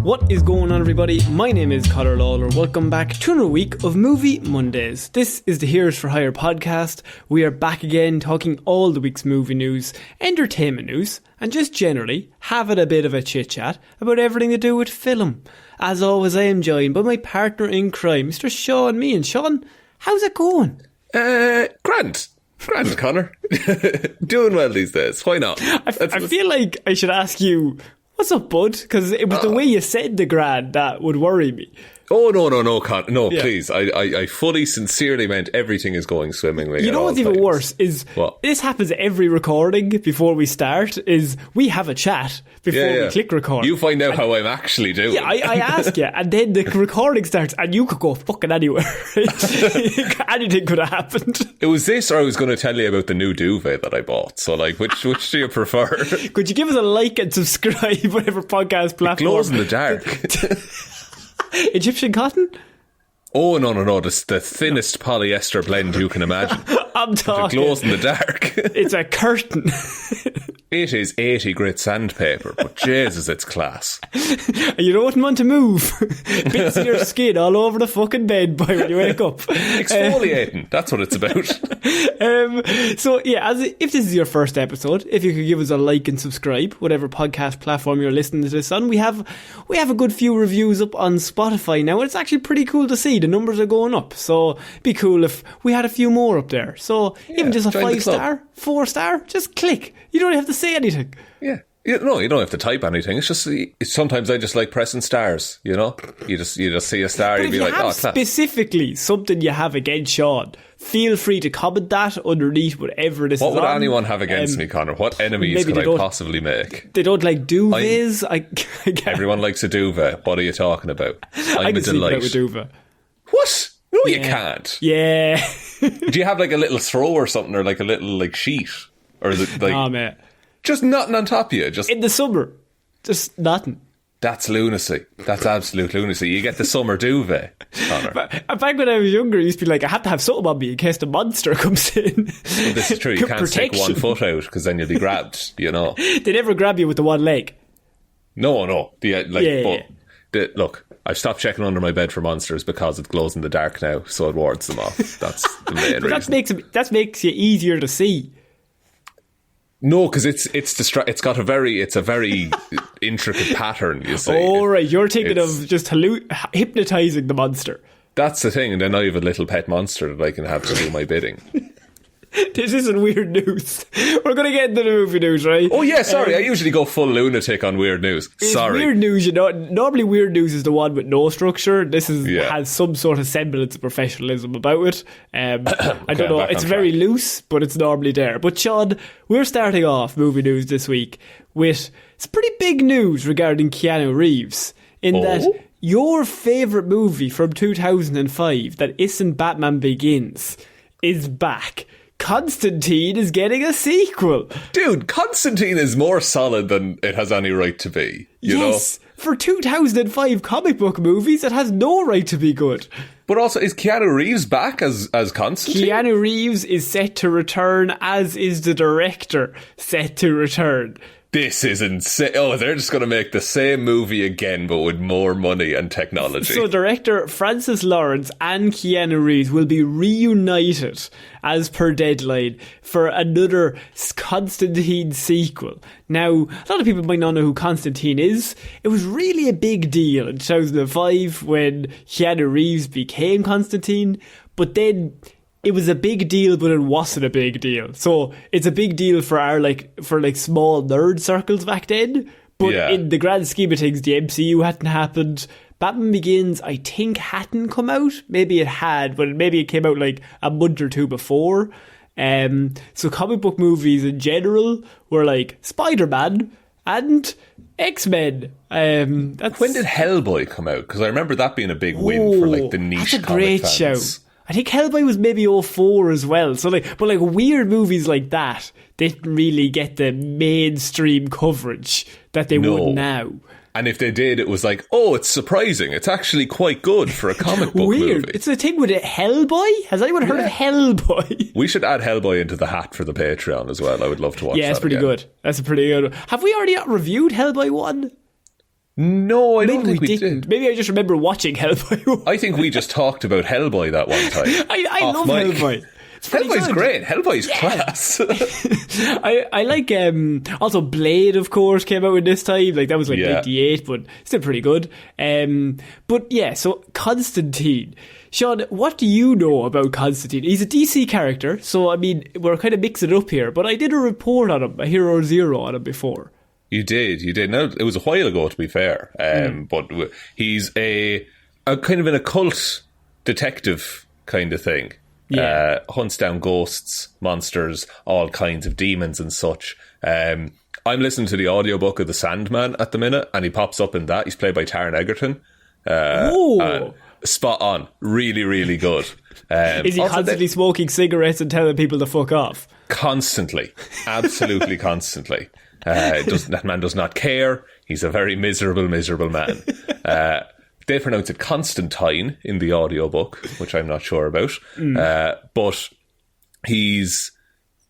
What is going on, everybody? My name is Conor Lawler. Welcome back to another week of Movie Mondays. This is the Heroes for Hire podcast. We are back again talking all the week's movie news, entertainment news, and just generally having a bit of a chit-chat about everything to do with film. As always, I am joined by my partner in crime, Mr. Shaun Meehan. Shaun, how's it going? Grand, Conor. Doing well these days. Why not? I feel like I should ask you, what's up, bud? Because it was the way you said the grand that would worry me. Oh, no, Con. No, yeah. Please. I fully, sincerely meant everything is going swimmingly. You know what's even worse is this happens every recording before we start, is we have a chat before we click record. You find out how I'm actually doing. Yeah, I ask you, and then the recording starts, and you could go fucking anywhere. Anything could have happened. It was this, or I was going to tell you about the new duvet that I bought. So, like, which do you prefer? Could you give us a like and subscribe, whatever podcast platform? It glows in the dark. Egyptian cotton? Oh, no. The thinnest polyester blend you can imagine. I'm talking. It glows in the dark. It's a curtain. It is 80 grit sandpaper, but Jesus, it's class. You don't want to move. Bits of your skin all over the fucking bed by when you wake up. Exfoliating, that's what it's about. So yeah, if this is your first episode, if you could give us a like and subscribe, whatever podcast platform you're listening to this on. We have a good few reviews up on Spotify now, and it's actually pretty cool to see. The numbers are going up, so it'd be cool if we had a few more up there. So even just a 5-star, 4-star, just click. You don't have to say anything. Yeah. No, you don't have to type anything. It's just, sometimes I just like pressing stars, you know? You just see a star, you'd be like, oh, class. Specifically something you have against Shaun, feel free to comment that underneath whatever this is on. What would anyone have against me, Conor? What enemies could I possibly make? They don't like duvets. Everyone likes a duvet. What are you talking about? I can sleep without a duvet. What? No, you can't. Yeah. Do you have like a little throw or something, or like a little like sheet? Or is it like... Nah, mate. Just nothing on top of you. Just in the summer. Just nothing. That's lunacy. That's absolute lunacy. You get the summer duvet, Conor. Back when I was younger, I used to be like, I have to have something on me in case the monster comes in. Well, this is true. You can't stick one foot out because then you'll be grabbed, you know. They never grab you with the one leg. No. Look, I've stopped checking under my bed for monsters because it glows in the dark now, so it wards them off. That's the main reason. That makes you easier to see. No, because it's a very intricate pattern, you see. Oh, right, you're thinking of just hypnotising the monster. That's the thing, and then I have a little pet monster that I can have to do my bidding. This isn't weird news. We're going to get into the movie news, right? Oh yeah, sorry, I usually go full lunatic on weird news. Sorry. Weird news, you know. Normally weird news is the one with no structure. This has some sort of semblance of professionalism about it. I don't know, it's very loose, but it's normally there. But Shaun, we're starting off movie news this week with some pretty big news regarding Keanu Reeves, in that your favourite movie from 2005 that isn't Batman Begins is back. Constantine is getting a sequel. Dude, Constantine is more solid than it has any right to be. You know? For 2005 comic book movies, it has no right to be good. But also, is Keanu Reeves back as Constantine? Keanu Reeves is set to return, as is the director set to return. This is insane. Oh, they're just going to make the same movie again, but with more money and technology. So director Francis Lawrence and Keanu Reeves will be reunited, as per deadline, for another Constantine sequel. Now, a lot of people might not know who Constantine is. It was really a big deal in 2005 when Keanu Reeves became Constantine, but then it was a big deal, but it wasn't a big deal. So it's a big deal for our small nerd circles back then. But in the grand scheme of things, the MCU hadn't happened. Batman Begins, I think, hadn't come out. Maybe it had, but maybe it came out like a month or two before. So comic book movies in general were like Spider-Man and X-Men. When did Hellboy come out? Because I remember that being a big win for like the niche. That's a great show. I think Hellboy was maybe 2004 as well. So but weird movies like that didn't really get the mainstream coverage that they would now. And if they did, it was like, oh, it's surprising. It's actually quite good for a comic book Weird. movie. It's the thing with it. Hellboy? Has anyone heard of Hellboy? We should add Hellboy into the hat for the Patreon as well. I would love to watch that. Yeah, it's pretty good. That's a pretty good one. Have we already reviewed Hellboy 1? No, I don't think we did. Maybe I just remember watching Hellboy. I think we just talked about Hellboy that one time. I love mic. Hellboy. Hellboy's great. Hellboy's class. I like also Blade, of course, came out in this time. Like that was like 98, but still pretty good. But yeah, so Constantine. Shaun, what do you know about Constantine? He's a DC character, so I mean we're kind of mixing it up here. But I did a report on him, a Hero Zero on him before. You did. Now it was a while ago, to be fair. But he's a kind of an occult detective kind of thing. Yeah. Hunts down ghosts, monsters, all kinds of demons and such. I'm listening to the audiobook of The Sandman at the minute, and he pops up in that. He's played by Taron Egerton. Spot on. Really, really good. Is he constantly smoking cigarettes and telling people to fuck off? Constantly. Absolutely constantly. That man does not care. He's a very miserable, miserable man. They pronounce it Constantine in the audiobook, which I'm not sure about. But he's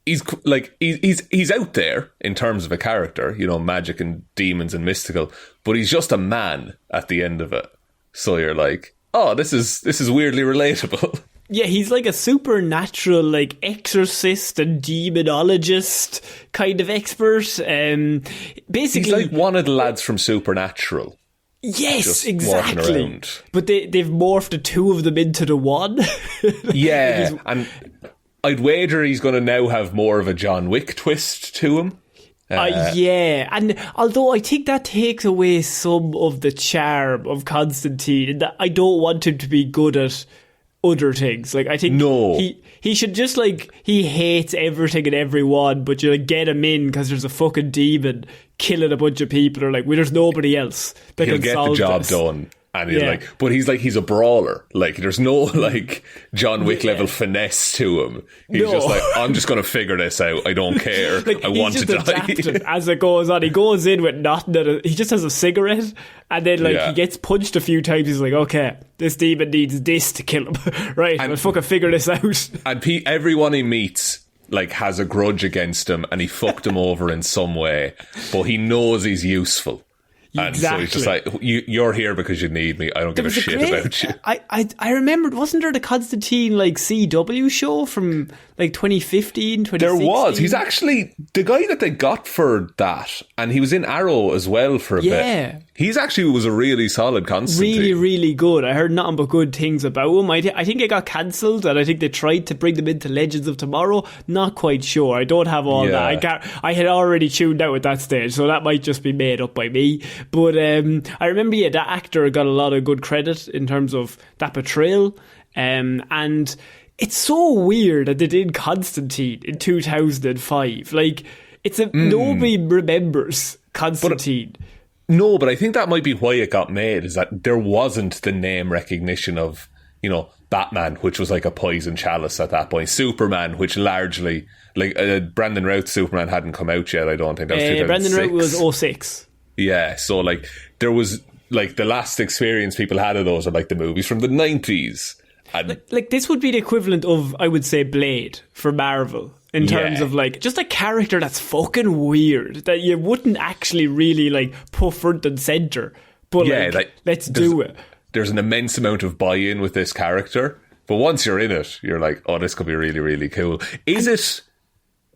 out there in terms of a character, you know, magic and demons and mystical, but he's just a man at the end of it. So you're like, oh, this is weirdly relatable. Yeah, he's like a supernatural, like, exorcist and demonologist kind of expert. Basically, he's like one of the lads from Supernatural. Yes, exactly. But they've morphed the two of them into the one. Yeah, and I'd wager he's going to now have more of a John Wick twist to him. Yeah, and although I think that takes away some of the charm of Constantine, and that I don't want him to be good at other things. Like, I think he should just, like, he hates everything and everyone, but you, like, get him in because there's a fucking demon killing a bunch of people, or like, well, there's nobody else that He'll can get solve the job this. done. And he's a brawler. Like, there's no, like, John Wick level finesse to him. He's just like, I'm just going to figure this out. I don't care. Like, I want to die. As it goes on, he goes in with nothing. He just has a cigarette, and then, like, he gets punched a few times. He's like, okay, this demon needs this to kill him. Right, I'll fucking figure this out. And everyone he meets, like, has a grudge against him, and he fucked him over in some way, but he knows he's useful. And so he's just like, you're here because you need me. I don't give a shit about you. I remembered, wasn't there the Constantine, like, CW show from, like, 2015, 2016? There was. He's actually the guy that they got for that. And he was in Arrow as well for a bit. He's actually was a really solid Constantine. Really, really good. I heard nothing but good things about him. I think it got cancelled, and I think they tried to bring them into Legends of Tomorrow. Not quite sure. I don't have all that. I had already tuned out at that stage, so that might just be made up by me. But I remember, that actor got a lot of good credit in terms of that portrayal. And it's so weird that they did Constantine in 2005. Like, nobody remembers Constantine. But I think that might be why it got made, is that there wasn't the name recognition of, you know, Batman, which was like a poison chalice at that point. Superman, which largely, like, Brandon Routh's Superman hadn't come out yet, I don't think. That was 2006. Brandon Routh was 06. Yeah, so, like, there was, like, the last experience people had of those are, like, the movies from the 90s. And like, this would be the equivalent of, I would say, Blade for Marvel. In terms of, like, just a character that's fucking weird, that you wouldn't actually really, like, put front and centre. But, like, let's do it. There's an immense amount of buy-in with this character. But once you're in it, you're like, oh, this could be really, really cool. Is it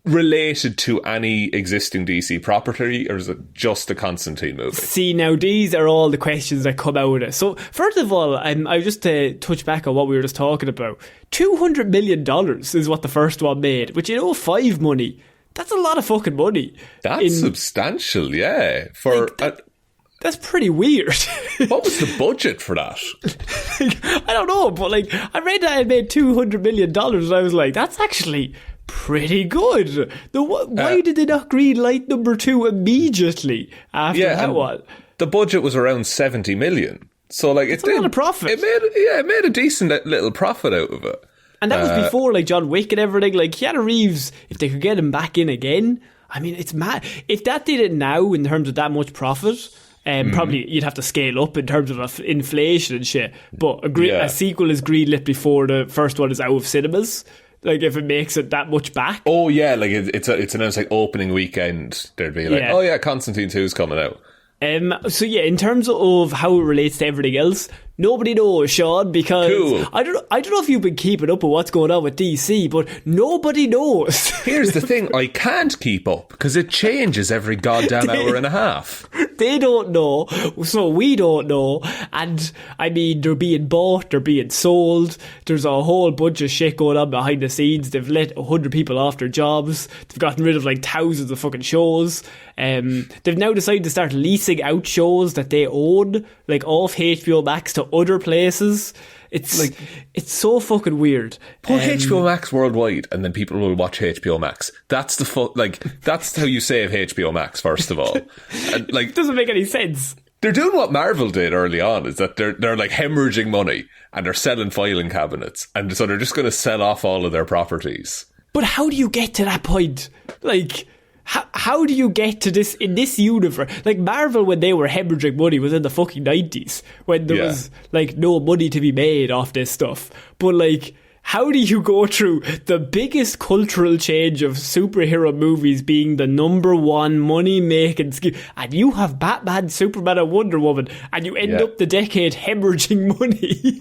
related to any existing DC property, or is it just a Constantine movie? See, now these are all the questions that come out of it. So, first of all, I just to touch back on what we were just talking about. $200 million is what the first one made, which, 5 money. That's a lot of fucking money. That's substantial, yeah. For that's pretty weird. What was the budget for that? I don't know, but, like, I read that it made $200 million, and I was like, that's actually pretty good. Why did they not green light number 2 immediately after that one? The budget was around 70 million. So, like, it's a lot of profit. It made a decent little profit out of it. And that was before, like, John Wick and everything. Like, Keanu Reeves, if they could get him back in again, I mean, it's mad. If that did it now in terms of that much profit, probably you'd have to scale up in terms of inflation and shit. But a sequel is greenlit before the first one is out of cinemas. Like, if it makes it that much back. Oh, yeah, like, it's announced, like, opening weekend, there'd be like, oh, yeah, Constantine 2's coming out. So yeah, in terms of how it relates to everything else, nobody knows, Sean, because Cool. I don't know if you've been keeping up with what's going on with DC, but nobody knows. Here's the thing, I can't keep up because it changes every goddamn hour and a half. They don't know, so we don't know. And I mean, they're being bought, they're being sold. There's a whole bunch of shit going on behind the scenes. They've let 100 people off their jobs. They've gotten rid of like thousands of fucking shows. They've now decided to start leasing out shows that they own, like off HBO Max to other places. It's like, it's so fucking weird. Put HBO Max worldwide and then people will watch HBO Max. That's that's how you save HBO Max, first of all. And, like, it doesn't make any sense. They're doing what Marvel did early on, is that they're like hemorrhaging money and they're selling filing cabinets. And so they're just going to sell off all of their properties. But how do you get to that point? Like, how do you get to this in this universe? Like, Marvel, when they were hemorrhaging money, was in the fucking 90s, when there was like no money to be made off this stuff. But like, how do you go through the biggest cultural change of superhero movies being the number one money making scheme, and you have Batman, Superman and Wonder Woman, and you end up the decade hemorrhaging money?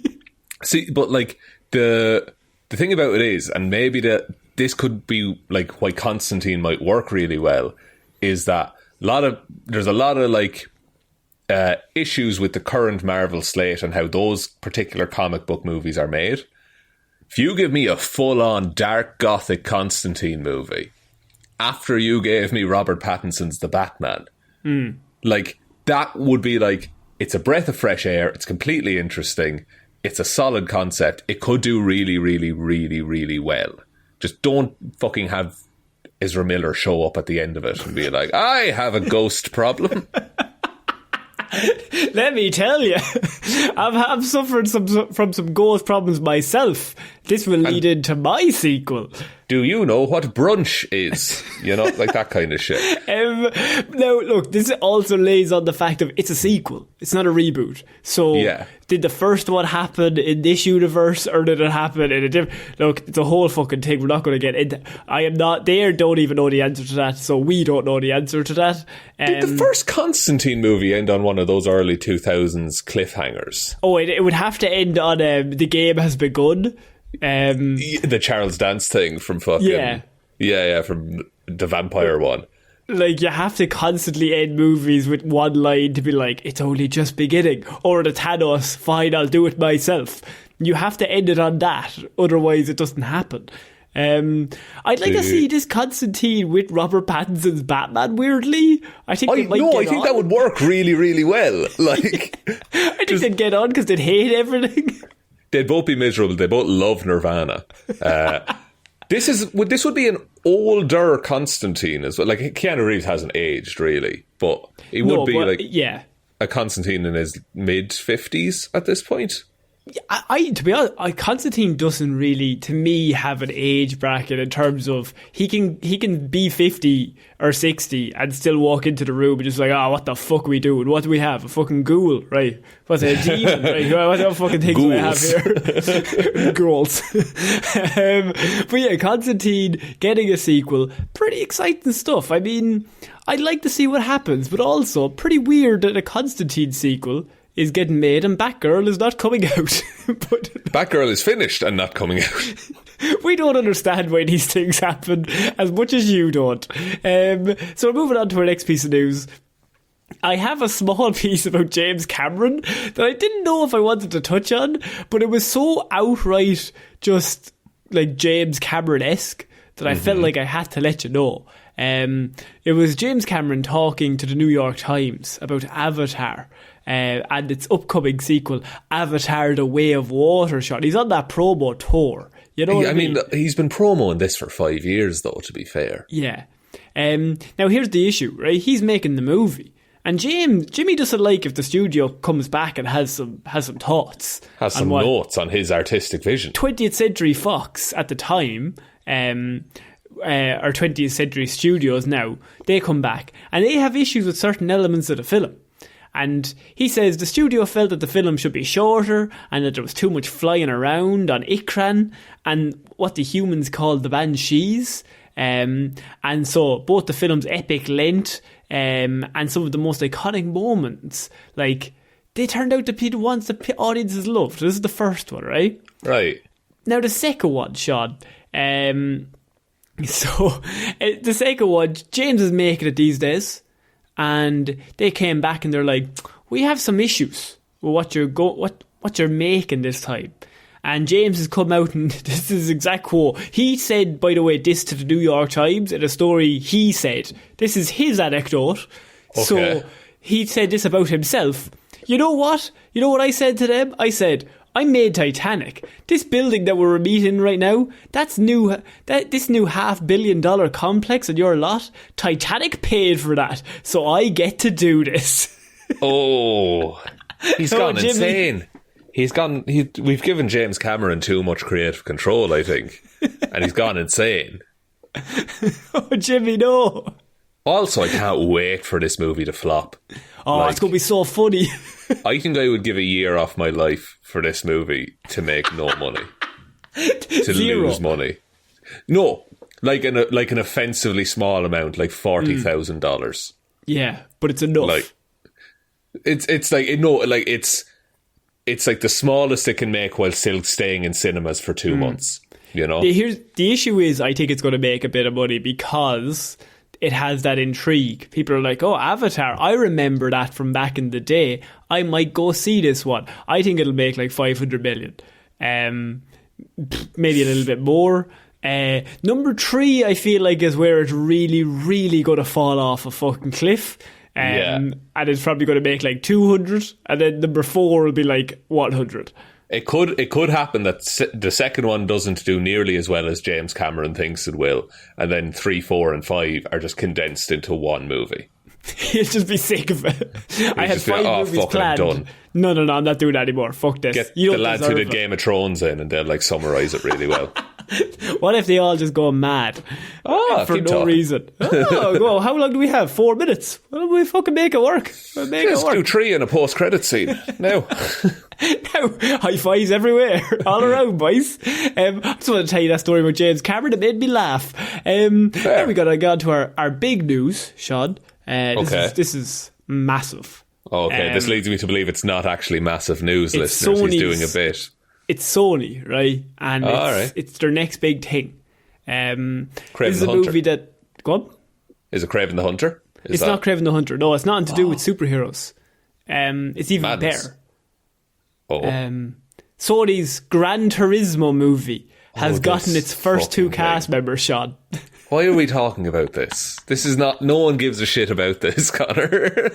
See, but like the thing about it is, and maybe this could be like why Constantine might work really well, is that there's a lot of like issues with the current Marvel slate and how those particular comic book movies are made. If you give me a full-on dark gothic Constantine movie after you gave me Robert Pattinson's The Batman, like, that would be like, it's a breath of fresh air, it's completely interesting, it's a solid concept, it could do really, really, really, really well. Just don't fucking have Ezra Miller show up at the end of it and be like, I have a ghost problem. Let me tell you, I've suffered from some ghost problems myself. This will lead into my sequel. Do you know what brunch is? You know, like that kind of shit. Now, look, this also lays on the fact of it's a sequel. It's not a reboot. So, did the first one happen in this universe, or did it happen in a different... Look, it's a whole fucking thing. We're not going to get into... I am not there, don't even know the answer to that, so we don't know the answer to that. Did the first Constantine movie end on one of those early 2000s cliffhangers? Oh, it would have to end on The Game Has Begun. The Charles Dance thing from fucking... Yeah, from the vampire one. Like, you have to constantly end movies with one line to be like, it's only just beginning. Or the Thanos, fine, I'll do it myself. You have to end it on that, otherwise it doesn't happen. I'd like to see this Constantine with Robert Pattinson's Batman, weirdly. I think that would work really, really well. Like, I think they'd get on because they'd hate everything. They'd both be miserable. They both love Nirvana. This would be an older Constantine as well. Like, Keanu Reeves hasn't aged really, but he would be a Constantine in his mid-50s at this point. To be honest, Constantine doesn't really, to me, have an age bracket in terms of he can be 50 or 60 and still walk into the room and just like, what the fuck are we doing? What do we have? A fucking ghoul, right? What's a demon, right? What fucking things do I have here? Ghouls. But yeah, Constantine getting a sequel, pretty exciting stuff. I mean, I'd like to see what happens, but also pretty weird that a Constantine sequel is getting made and Batgirl is not coming out. But Batgirl is finished and not coming out. We don't understand why these things happen as much as you don't. So we're moving on to our next piece of news. I have a small piece about James Cameron that I didn't know if I wanted to touch on, but it was so outright just like James Cameron-esque that I felt like I had to let you know. It was James Cameron talking to the New York Times about Avatar and its upcoming sequel, Avatar: The Way of Water. Shot. He's on that promo tour. You know what I mean? He's been promoing this for 5 years, though, to be fair. Yeah. Now, here's the issue, right? He's making the movie. And Jimmy doesn't like if the studio comes back and has some thoughts. Has some notes on his artistic vision. 20th Century Fox at the time... or 20th Century Studios now, they come back and they have issues with certain elements of the film. And he says the studio felt that the film should be shorter and that there was too much flying around on Ikran and what the humans called the Banshees. And so both the film's epic length and some of the most iconic moments, like, they turned out to be the ones that audiences loved. This is the first one, right? Right. Now, the second one, Sean, the second one, James is making it these days, and they came back and they're like, we have some issues with what you're making this time. And James has come out and this is his exact quote. He said, by the way, this to the New York Times in a story he said. This is his anecdote. Okay. So he said this about himself. You know what? You know what I said to them? I said, I made Titanic. This building that we're meeting right now, this new $500 million complex in your lot, Titanic paid for that. So I get to do this. Oh, he's gone insane. We've given James Cameron too much creative control, I think. And he's gone insane. Oh, Jimmy, no. Also, I can't wait for this movie to flop. Oh, it's going to be so funny. I think I would give a year off my life for this movie to make no money. To Zero. lose money. No, like an offensively small amount, like $40,000. Yeah, but it's enough. Like, it's like the smallest it can make while still staying in cinemas for 2 months. You know? The issue is, I think it's going to make a bit of money because it has that intrigue. People are like, oh, Avatar, I remember that from back in the day. I might go see this one. I think it'll make like 500 million. Maybe a little bit more. Number 3, I feel like, is where it's really, really going to fall off a fucking cliff. And it's probably going to make like 200, and then number 4 will be like 100. It could happen that the second one doesn't do nearly as well as James Cameron thinks it will, and then 3, 4 and 5 are just condensed into one movie. He'll just be sick of it. I had 5 movies planned. Done. No, I'm not doing that anymore. Fuck this. Get the lads who did Game of Thrones in, and they'll like summarise it really well. What if they all just go mad for no reason? Well, how long do we have? 4 minutes. Well, we fucking make it work. Let's do 3 in a post-credit scene. Now, high fives everywhere, all around, boys. I just want to tell you that story about James Cameron. It made me laugh. Then we got to go on to our big news, Sean. This is massive. Okay, this leads me to believe it's not actually massive news, listeners. He's doing a bit. It's Sony, right? And it's their next big thing. This is a movie that... Go on. Is it Kraven the Hunter? It's not Kraven the Hunter. No, it's nothing to do with superheroes. It's even better. Sony's Gran Turismo movie has gotten its first 2 cast members, Sean. Why are we talking about this? This is not... No one gives a shit about this, Connor.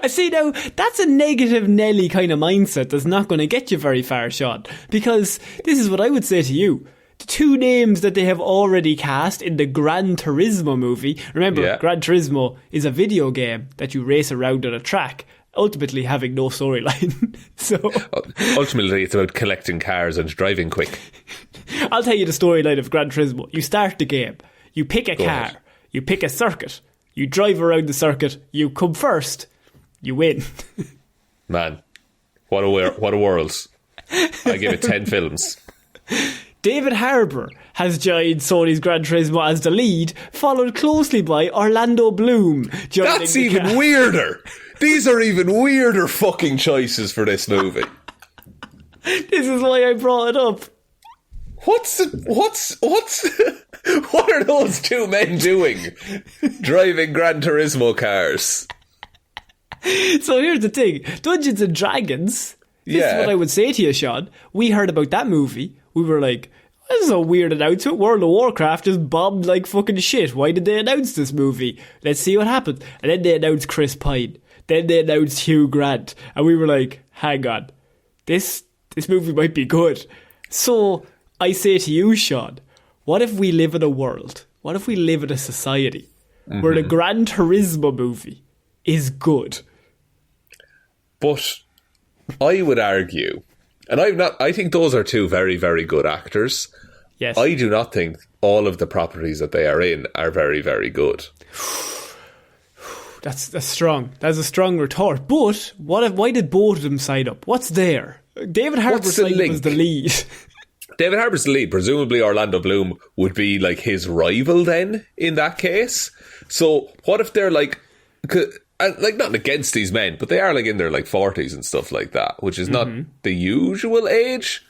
See, now, that's a negative Nelly kind of mindset that's not going to get you very far, Sean. Because this is what I would say to you. The 2 names that they have already cast in the Gran Turismo movie. Remember, Gran Turismo is a video game that you race around on a track, ultimately having no storyline. So ultimately, it's about collecting cars and driving quick. I'll tell you the storyline of Gran Turismo. You start the game. You pick a car. You pick a circuit. You drive around the circuit, you come first, you win. Man, what a world. I give it 10 films. David Harbour has joined Sony's Gran Turismo as the lead, followed closely by Orlando Bloom. That's even weirder. These are even weirder fucking choices for this movie. This is why I brought it up. What are those 2 men doing? Driving Gran Turismo cars. So here's the thing. Dungeons and Dragons. This is what I would say to you, Sean. We heard about that movie. We were like, this is a weird announcement. World of Warcraft just bombed like fucking shit. Why did they announce this movie? Let's see what happened. And then they announced Chris Pine. Then they announced Hugh Grant. And we were like, hang on. This movie might be good. So I say to you, Sean, what if we live in a world? What if we live in a society where the Gran Turismo movie is good? But I would argue, and I think those are 2 very, very good actors. Yes. I do not think all of the properties that they are in are very, very good. That's strong. That's a strong retort. But why did both of them sign up? What's there? David Harbour signed up as the lead. David Harbour's the lead. Presumably Orlando Bloom would be like his rival then in that case. So what if they're like not against these men, but they are like in their like 40s and stuff like that, which is not the usual age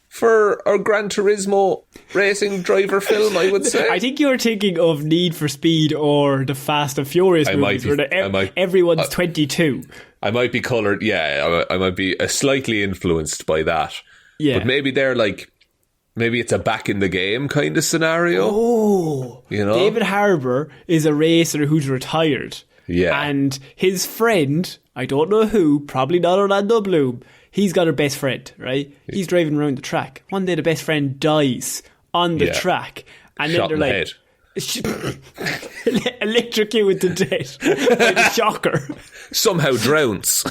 for a Gran Turismo racing driver film, I would say. I think you're thinking of Need for Speed or the Fast and Furious movies where everyone's 22. I might be coloured, I might be slightly influenced by that. Yeah. But maybe they're like, maybe it's a back in the game kind of scenario. Oh, you know? David Harbour is a racer who's retired. Yeah. And his friend, I don't know who, probably not Orlando Bloom, he's got a best friend, right? He's driving around the track. One day the best friend dies on the track. And shot then they're like, electrocuted to death by the shocker. Somehow drowns.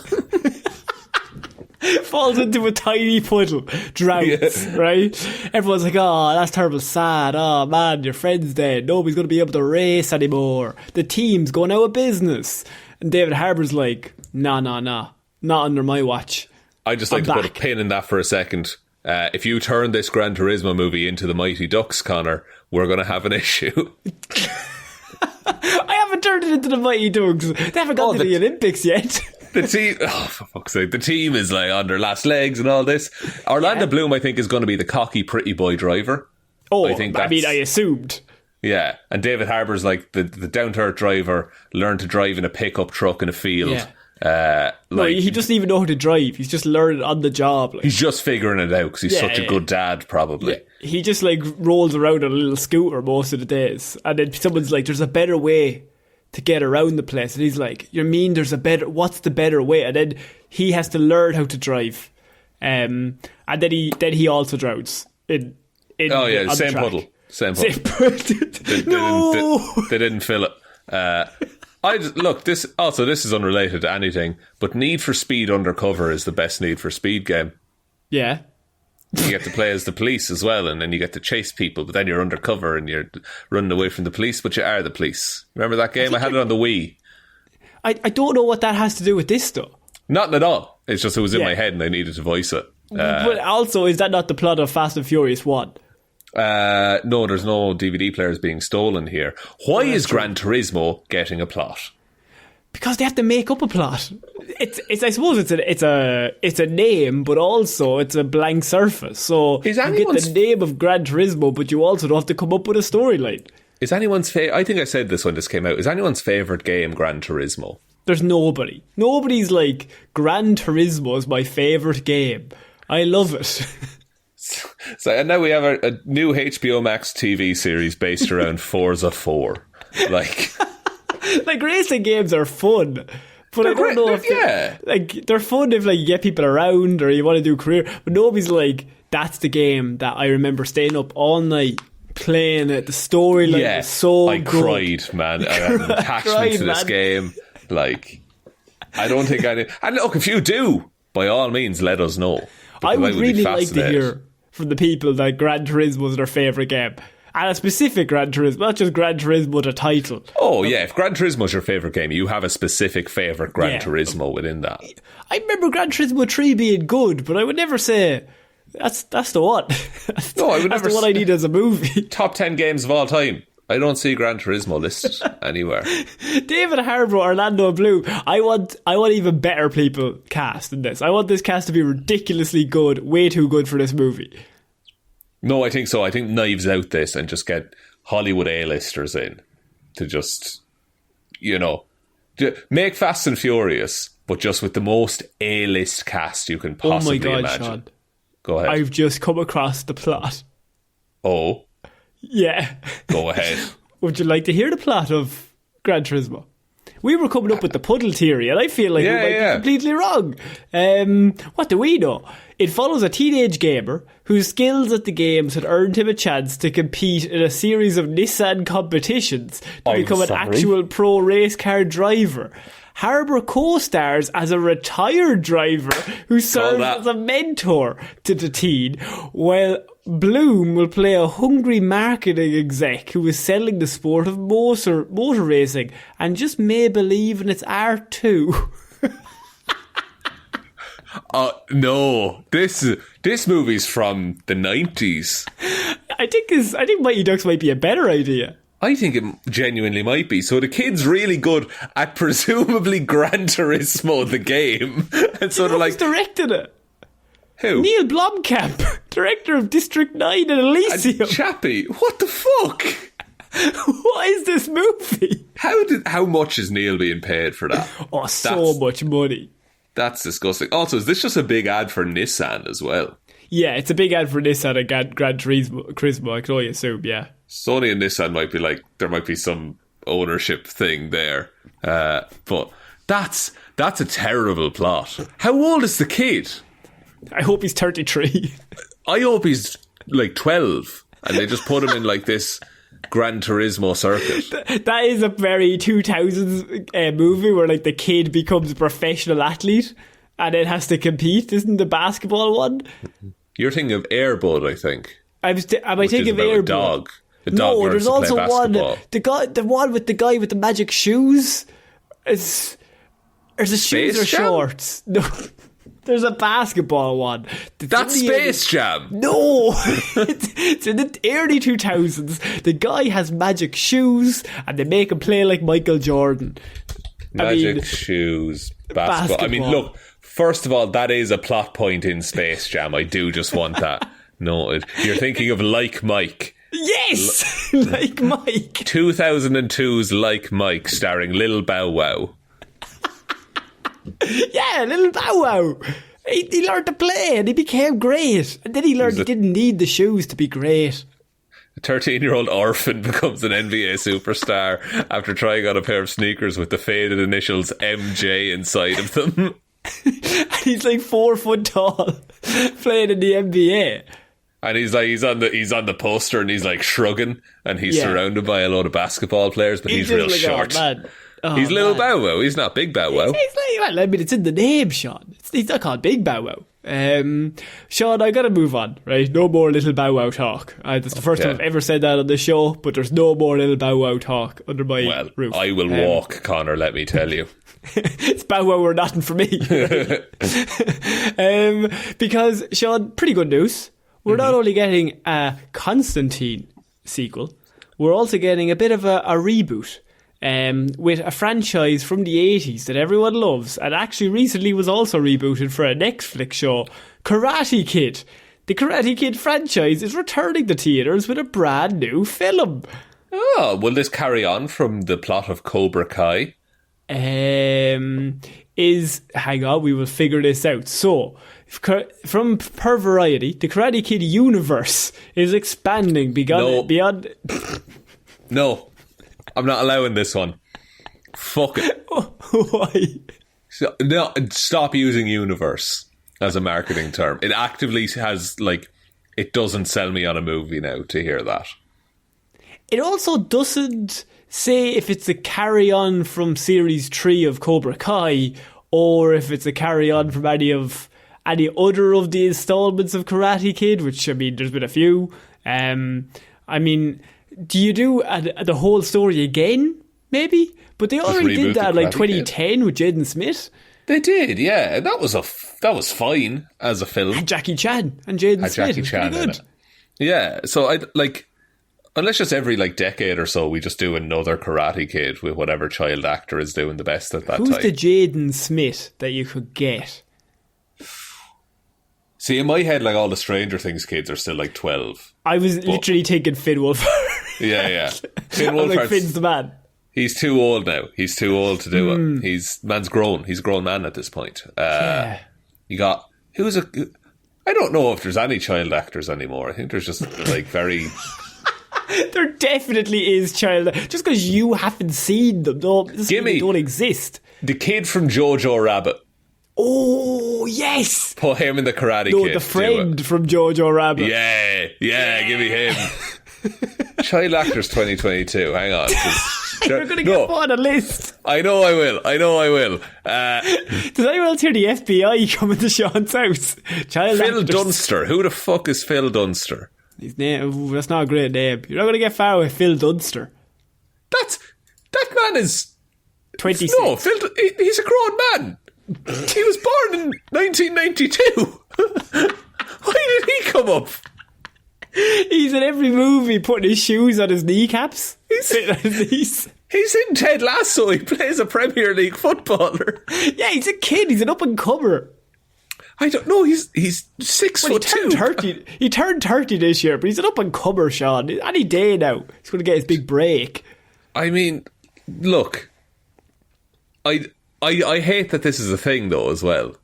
Falls into a tiny puddle, drowns, right? Everyone's like, oh, that's terrible, sad. Oh man, your friend's dead. Nobody's going to be able to race anymore. The team's going out of business. And David Harbour's like, nah, not under my watch. I just like to put a pin in that for a second. If you turn this Gran Turismo movie into the Mighty Ducks, Connor, we're going to have an issue. I haven't turned it into the Mighty Ducks. They haven't got to the Olympics yet. The team, for fuck's sake, the team is like on their last legs and all this. Orlando Bloom, I think, is going to be the cocky pretty boy driver. Oh, I assumed. Yeah, and David Harbour's like the down-to-earth driver, learned to drive in a pickup truck in a field. Yeah. No, he doesn't even know how to drive. He's just learning on the job. He's just figuring it out because he's such a good dad, probably. Yeah. He just like rolls around on a little scooter most of the days. And then someone's like, there's a better way to get around the place. And he's like, you mean there's a better, what's the better way? And then he has to learn how to drive. And then he also drowns. Same puddle. They didn't fill it. This is unrelated to anything, but Need for Speed Undercover is the best Need for Speed game. Yeah. You get to play as the police as well, and then you get to chase people, but then you're undercover and you're running away from the police, but you are the police. Remember that game? I had it on the Wii. I don't know what that has to do with this though. Nothing at all. It's just it was in my head and I needed to voice it. But also, is that not the plot of Fast and Furious 1? No, there's no DVD players being stolen here. Why is Gran Turismo getting a plot? Because they have to make up a plot. I suppose it's a name, but also it's a blank surface. So you get the name of Gran Turismo, but you also don't have to come up with a storyline. Is anyone's I think I said this when this came out. Is anyone's favourite game Gran Turismo? There's nobody. Nobody's like, Gran Turismo is my favourite game. I love it. So, and now we have a new HBO Max TV series based around Forza 4. Like racing games are fun, but I don't know if they're fun if like you get people around or you want to do career. But nobody's like, that's the game that I remember staying up all night playing it. The storyline was so good. Cried, man. I had an attachment to this game. Like, I don't think I did. And look, if you do, by all means, let us know. I would really like to hear from the people that Gran Turismo is their favourite game. And a specific Gran Turismo, not just Gran Turismo, the title. Oh, yeah. If Gran Turismo is your favourite game, you have a specific favourite Gran Turismo within that. I remember Gran Turismo 3 being good, but I would never say that's the one. That's the one I need as a movie. Top 10 games of all time. I don't see Gran Turismo listed anywhere. David Harbour, Orlando Bloom. I want even better people cast in this. I want this cast to be ridiculously good, way too good for this movie. No, I think so. I think Knives Out this and just get Hollywood A-listers in to just, make Fast and Furious, but just with the most A-list cast you can possibly imagine. Sean. Go ahead. I've just come across the plot. Oh? Yeah. Go ahead. Would you like to hear the plot of Gran Turismo? We were coming up with the puddle theory, and I feel like we might be completely wrong. What do we know? It follows a teenage gamer whose skills at the games had earned him a chance to compete in a series of Nissan competitions to become an actual pro race car driver. Harbour co-stars as a retired driver who serves as a mentor to the teen, while Bloom will play a hungry marketing exec who is selling the sport of motor racing and just may believe in its art too. No. This movie's from the 90s. I think Mighty Ducks might be a better idea. I think it genuinely might be. So the kid's really good at presumably Gran Turismo, the game. And so they're like... Who's directed it? Who? Neil Blomkamp, director of District 9 and Elysium. Chappie, what the fuck? What is this movie? How much is Neil being paid for that? Oh, so much money. That's disgusting. Also, is this just a big ad for Nissan as well? Yeah, it's a big ad for Nissan and Gran Turismo, I can only assume, yeah. Sony and Nissan might be like, there might be some ownership thing there. But that's a terrible plot. How old is the kid? I hope he's 33. I hope he's like 12 and they just put him in like this Gran Turismo circuit. That is a very 2000s movie where like the kid becomes a professional athlete and then has to compete. Isn't the basketball one? You're thinking of Air Bud, I think. Am I thinking of Air Bud? A dog No, there's also one. The one with the guy with the magic shoes. There's a shoes or shorts. No. There's a basketball one. That's Space Jam. No. It's in the early 2000s. The guy has magic shoes and they make him play like Michael Jordan. Magic shoes, basketball. I mean, look, first of all, that is a plot point in Space Jam. I do just want that noted. You're thinking of Like Mike. Yes! Like Mike. 2002's Like Mike starring Lil Bow Wow. Yeah, Little Bow Wow. He learned to play and he became great. And then he learned he didn't need the shoes to be great. A 13-year-old orphan becomes an NBA superstar after trying on a pair of sneakers with the faded initials MJ inside of them. And he's like 4 foot tall, playing in the NBA. And he's on the poster and he's like shrugging and he's surrounded by a load of basketball players, but he's real like, short. He's Little Bow Wow. He's not Big Bow Wow. I mean, it's in the name, Sean. He's not called Big Bow Wow. Sean, I gotta move on, right? No more Little Bow Wow talk. That's the first time I've ever said that on the show, but there's no more Little Bow Wow talk under my roof. I will walk, Connor, let me tell you. It's Bow Wow or nothing for me. Because, Sean, pretty good news. We're not only getting a Constantine sequel, we're also getting a bit of a reboot. With a franchise from the 80s that everyone loves and actually recently was also rebooted for a Netflix show, Karate Kid. The Karate Kid franchise is returning to theatres with a brand new film. Oh, will this carry on from the plot of Cobra Kai? Hang on, we will figure this out. So, from per Variety, the Karate Kid universe is expanding beyond... No. I'm not allowing this one. Fuck it. Why? So, no, stop using universe as a marketing term. It actively has, like, it doesn't sell me on a movie now to hear that. It also doesn't say if it's a carry-on from Series 3 of Cobra Kai or if it's a carry-on from any other of the installments of Karate Kid, which, I mean, there's been a few. I mean... Do you do the whole story again, maybe? But they already did that like 2010 with Jaden Smith. They did, yeah. That was fine as a film. And Jackie Chan and Jaden Smith. Jackie Chan in it. Yeah, so I like, unless just every like decade or so we just do another Karate Kid with whatever child actor is doing the best at that time. Who's the Jaden Smith that you could get? See, in my head, like all the Stranger Things kids are still like 12. I was literally thinking Finn Wolfhard. Yeah. Finn Wolfhard. Like, Finn's the man. He's too old now. He's too old to do it. Man's grown. He's a grown man at this point. You got I don't know if there's any child actors anymore. I think there's just like very. There definitely is child. Just because you haven't seen them, they don't exist. The kid from Jojo Rabbit. Oh, yes! Put him in the Karate Kid. No, the friend from Jojo Rabbit. Yeah, give me him. Child actors 2022. Hang on. You're going to get put on a list. I know I will. Does anyone else hear the FBI coming to Sean's house? Phil Dunster. Who the fuck is Phil Dunster? His name, that's not a great name. You're not going to get far with Phil Dunster. That man is 26. No, he's a grown man. He was born in 1992. Why did he come up? He's in every movie putting his shoes on his kneecaps. He's in Ted Lasso. He plays a Premier League footballer. Yeah, he's a kid. He's an up-and-comer. I don't know. He's 6'2". He turned 30 this year, but he's an up-and-comer, Sean. Any day now, he's going to get his big break. I mean, look, I hate that this is a thing, though, as well.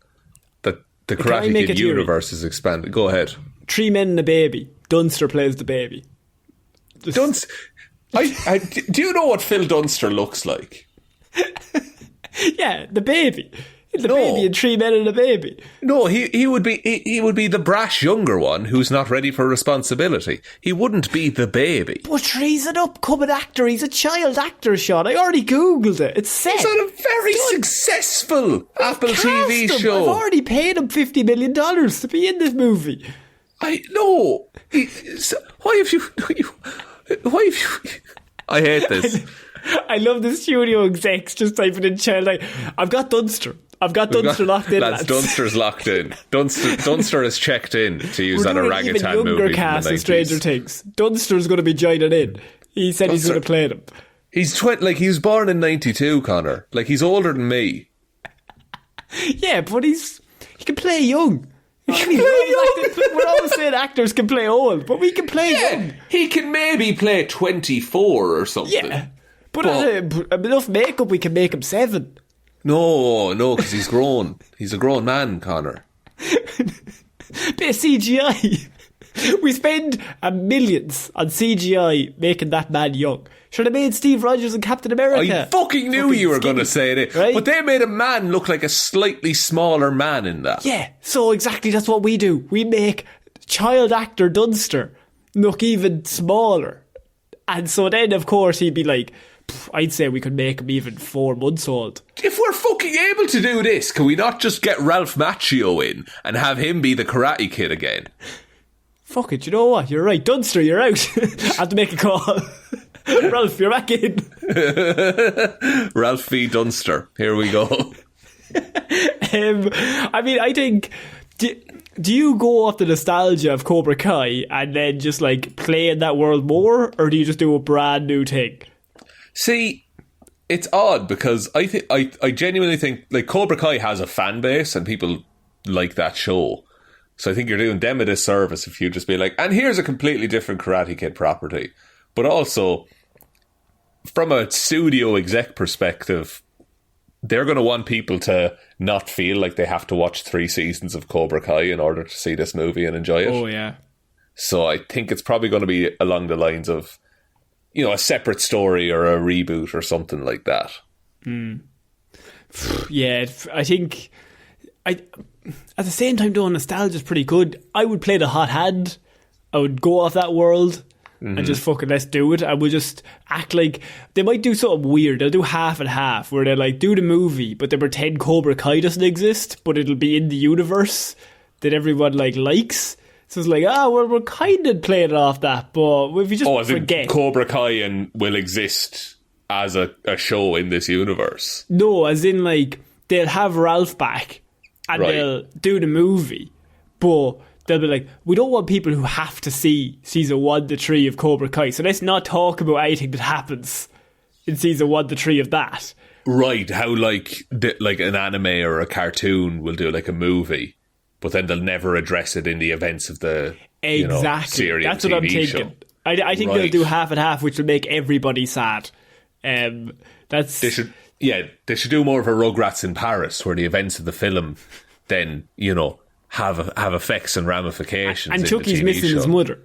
That the Karate Kid universe is expanded. Go ahead. 3 men and a baby. Dunster plays the baby. Dunster. Do you know what Phil Dunster looks like? Yeah, the baby. Baby and 3 men and a baby. No, he would be the brash younger one who's not ready for responsibility. He wouldn't be the baby. But he's an upcoming actor. He's a child actor, Sean. I already googled it. It's set. He's on a very successful Apple TV show. I've already paid him $50 million to be in this movie. I know. Why have you? I hate this. I love the studio execs just typing in child. I've got Dunster. Locked in. Lads, Dunster's locked in. Dunster is checked in, to use that orangutan movie. Younger cast of Stranger Things. Dunster's going to be joining in. He said he's going to play them. He was born in 92, Connor. Like, he's older than me. Yeah, but he can play young. We're always saying actors can play old, but we can play young. He can maybe play 24 or something. Yeah, but enough makeup, we can make him 7. No, because he's grown. He's a grown man, Connor. Bit of CGI. We spend millions on CGI making that man young. Sure, they made Steve Rogers and Captain America. I fucking knew you were going to say it. Right? But they made a man look like a slightly smaller man in that. Yeah, so exactly that's what we do. We make child actor Dunster look even smaller. And so then, of course, he'd be like, I'd say we could make him even 4 months old. If we're fucking able to do this, can we not just get Ralph Macchio in and have him be the Karate Kid again? Fuck it, you know what? You're right. Dunster, you're out. I have to make a call. Ralph, you're back in. Ralph V. Dunster. Here we go. I mean, I think... Do you go off the nostalgia of Cobra Kai and then just like play in that world more, or do you just do a brand new thing? See, it's odd because I genuinely think like Cobra Kai has a fan base and people like that show. So I think you're doing them a disservice if you just be like, and here's a completely different Karate Kid property. But also, from a studio exec perspective, they're going to want people to not feel like they have to watch 3 seasons of Cobra Kai in order to see this movie and enjoy it. Oh, yeah. So I think it's probably going to be along the lines of, you know, a separate story or a reboot or something like that. Yeah, I think... At the same time, though, nostalgia's pretty good. I would play the hot hand. I would go off that world and just fucking let's do it. I would just act like... They might do something weird. They'll do half and half, where they like do the movie, but they pretend Cobra Kai doesn't exist, but it'll be in the universe that everyone likes. So it's like, we're kind of playing it off that, but if you just forget... Cobra Kai will exist as a show in this universe. No, as in like, they'll have Ralph back and they'll do the movie, but they'll be like, we don't want people who have to see season 1 to 3 of Cobra Kai, so let's not talk about anything that happens in season 1 to 3 of that. Right, how like an anime or a cartoon will do like a movie, but then they'll never address it in the events of the series. That's what I'm thinking. I think they'll do half and half, which will make everybody sad. They should do more of a Rugrats in Paris, where the events of the film then, you know, have effects and ramifications. And Chucky's missing his mother.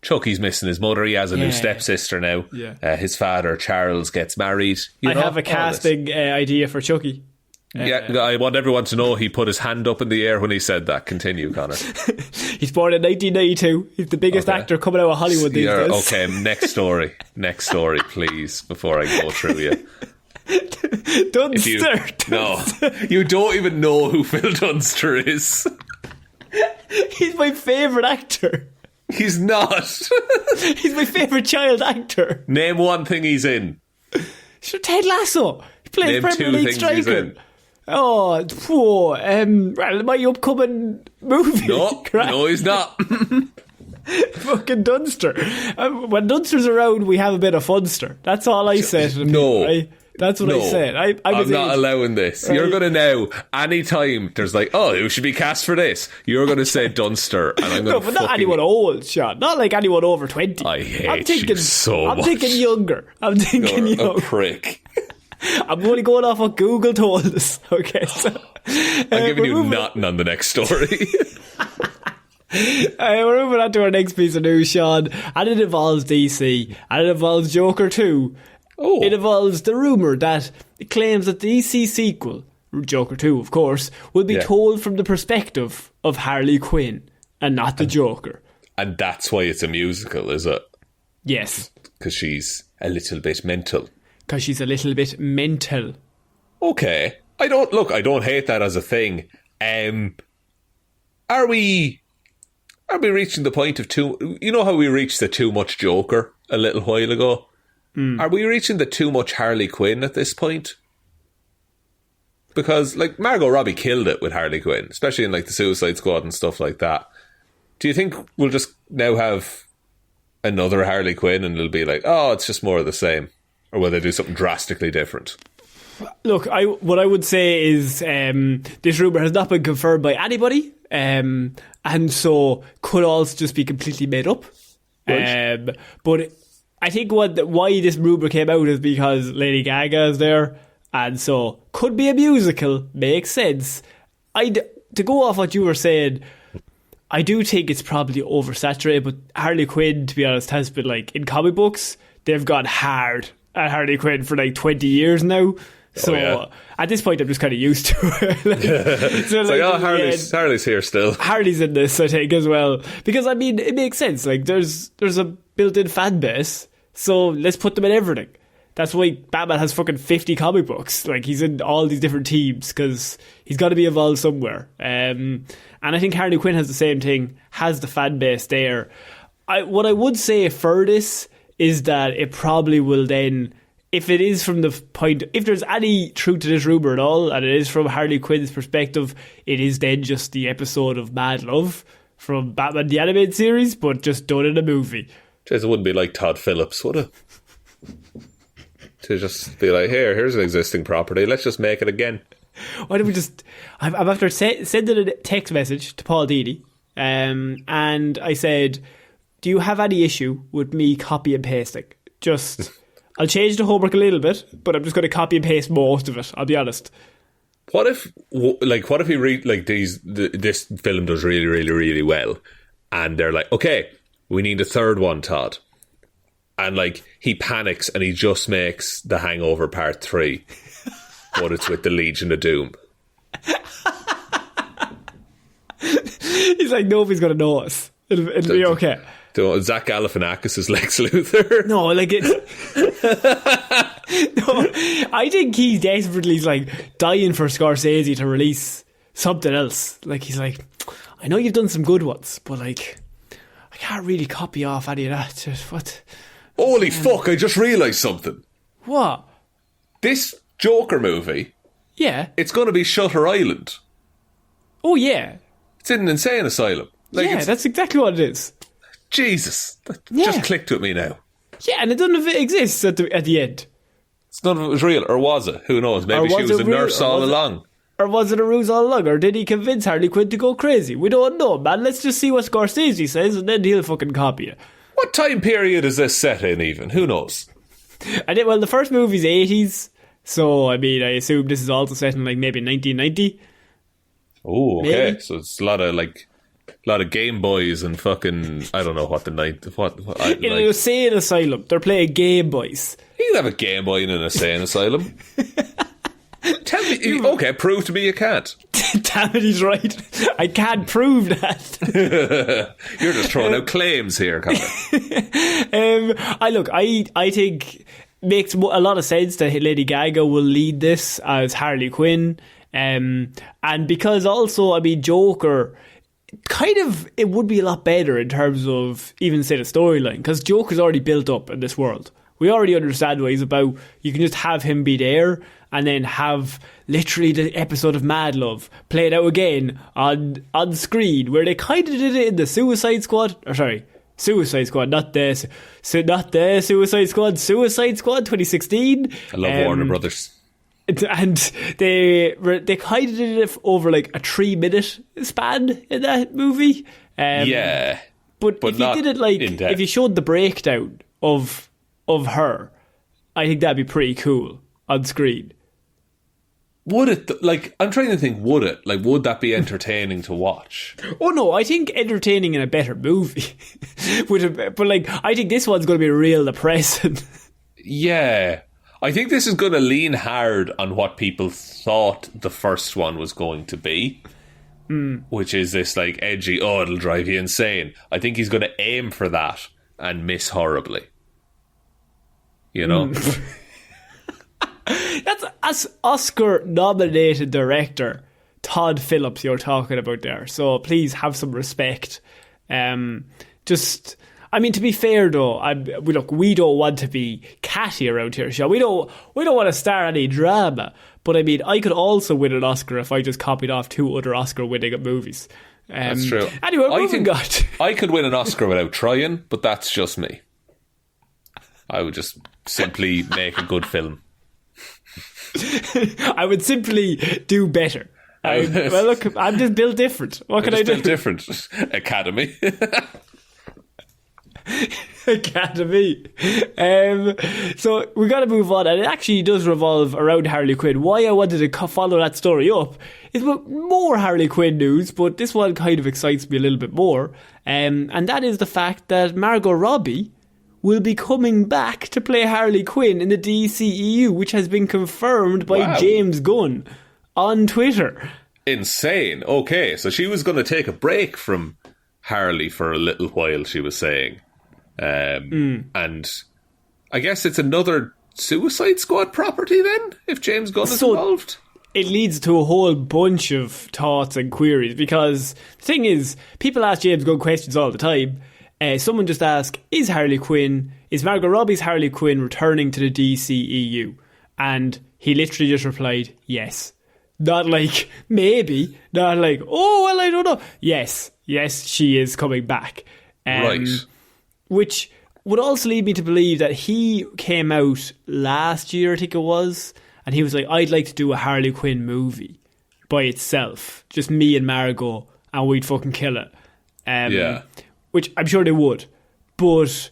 Chucky's missing his mother. He has a new stepsister now. Yeah. His father, Charles, gets married. I have a casting idea for Chucky. I want everyone to know he put his hand up in the air when he said that. Continue, Connor. He's born in 1992. He's the biggest actor coming out of Hollywood these days. Okay, next story, please, before I go through you. Dunster. No, you don't even know who Phil Dunster is. He's my favourite actor. He's not. He's my favourite child actor. Name one thing he's in. Sure, Ted Lasso. He plays Premier League striker. Oh, well, my upcoming movie. No, he's not. Fucking Dunster. When Dunster's around, we have a bit of funster. That's all I said. No. Right? That's what I said. I'm not allowing this. Right? You're going to now, anytime there's like, oh, who should be cast for this? You're going to say Dunster. And I'm going to but not anyone old, Sean. Not like anyone over 20. I hate you so much. I'm thinking younger. I'm thinking You're younger. a prick. I'm only going off what Google told us. Okay, so... I'm giving you nothing on the next story. We're moving on to our next piece of news, Sean, and it involves DC, and it involves Joker 2. It involves the rumour that it claims that the DC sequel, Joker 2 of course, will be told from the perspective of Harley Quinn and not the Joker. And that's why it's a musical, is it? Yes. Because she's a little bit mental. Okay. I don't hate that as a thing. Are we reaching the point of you know how we reached the too much Joker a little while ago? Are we reaching the too much Harley Quinn at this point? Because, like, Margot Robbie killed it with Harley Quinn, especially in, like, the Suicide Squad and stuff like that. Do you think we'll just now have another Harley Quinn and it'll be like, oh, it's just more of the same? Or will they do something drastically different? Look, what I would say is this rumour has not been confirmed by anybody, and so could also just be completely made up. Right. But I think why this rumour came out is because Lady Gaga is there, and so could be a musical, makes sense. To go off what you were saying, I do think it's probably oversaturated, but Harley Quinn, to be honest, has been like, in comic books, they've gone hard at Harley Quinn for like 20 years now. So at this point, I'm just kind of used to it. Harley's here still. Harley's in this, I think, as well. Because, I mean, it makes sense. Like, there's a built-in fan base, so let's put them in everything. That's why Batman has fucking 50 comic books. Like, he's in all these different teams, because he's got to be involved somewhere. And I think Harley Quinn has the same thing, has the fan base there. What I would say for this is that it probably will then... If it is from the point, if there's any truth to this rumour at all, and it is from Harley Quinn's perspective, it is then just the episode of Mad Love from Batman the Animated Series, but just done in a movie. Jeez, it wouldn't be like Todd Phillips, would it? To just be like, here's an existing property, let's just make it again. Why don't we just... I'm after sending a text message to Paul Dini, and I said, do you have any issue with me copy and pasting? Just... I'll change the homework a little bit, but I'm just going to copy and paste most of it, I'll be honest. What if we read, like, this film does really, really, really well, and they're like, okay, we need a third one, Todd. And, like, he panics and he just makes The Hangover Part 3, but it's with the Legion of Doom. He's like, nobody's going to know us. It'll be okay. Zach Galifianakis is Lex Luthor. No, like it. No, I think he desperately is like dying for Scorsese to release something else. Like, he's like, I know you've done some good ones, but like, I can't really copy off any of that. Just, what? Holy fuck! I just realised something. What? This Joker movie. Yeah. It's going to be Shutter Island. Oh yeah. It's in an insane asylum. Like, yeah, that's exactly what it is. Jesus, that just clicked with me now. Yeah, and it doesn't exist at the end. None of it was real, or was it? Who knows? Maybe she was a nurse all along. Or was it a ruse all along? Or did he convince Harley Quinn to go crazy? We don't know, man. Let's just see what Scorsese says, and then he'll fucking copy it. What time period is this set in, even? Who knows? Well, the first movie's 80s, so, I mean, I assume this is also set in, like, maybe 1990. Oh, okay. Maybe. So it's a lot of Game Boys and fucking, I don't know what the night... In an insane asylum, they're playing Game Boys. You can have a Game Boy in an insane asylum. Tell me... Okay, prove to me you can't. Damn it, he's right. I can't prove that. You're just throwing out claims here, Connor. I think makes a lot of sense that Lady Gaga will lead this as Harley Quinn. And because also, I mean, Joker... kind of, it would be a lot better in terms of even, say, the storyline, because Joker's already built up in this world. We already understand what he's about. You can just have him be there, and then have literally the episode of Mad Love played out again on screen, where they kind of did it in the Suicide Squad, Suicide Squad, not the Suicide Squad, Suicide Squad 2016. I love Warner Brothers. And they kind of did it over like a 3-minute span in that movie. But if you did it like, if you showed the breakdown of her, I think that'd be pretty cool on screen. Would it? Like, I'm trying to think, would it? Like, would that be entertaining to watch? Oh no, I think entertaining in a better movie. But like, I think this one's going to be real depressing. Yeah. I think this is going to lean hard on what people thought the first one was going to be. Which is this like edgy, it'll drive you insane. I think he's going to aim for that and miss horribly. You know? That's Oscar-nominated director Todd Phillips you're talking about there. So please have some respect. To be fair though, we don't want to be catty around here, Sean. We don't want to star any drama. But I mean, I could also win an Oscar if I just copied off 2 other Oscar-winning movies. That's true. Anyway, I could win an Oscar without trying, but that's just me. I would just simply make a good film. I would simply do better. Well, look, I'm just built different. What can I do? Built different. Academy. Academy. So we got to move on, and it actually does revolve around Harley Quinn. Why I wanted to follow that story up is with more Harley Quinn news, but this one kind of excites me a little bit more, and that is the fact that Margot Robbie will be coming back to play Harley Quinn in the DCEU, which has been confirmed by James Gunn on Twitter. Insane. Okay, so she was going to take a break from Harley for a little while, she was saying. And I guess it's another Suicide Squad property then, if James Gunn is involved? It leads to a whole bunch of thoughts and queries, because the thing is, people ask James Gunn questions all the time. Someone just asked, is Margot Robbie's Harley Quinn returning to the DCEU? And he literally just replied, yes. Not like, maybe. Not like, I don't know. Yes, she is coming back. Right. Which would also lead me to believe that he came out last year, I think it was, and he was like, I'd like to do a Harley Quinn movie by itself. Just me and Margot, and we'd fucking kill it. Which I'm sure they would. But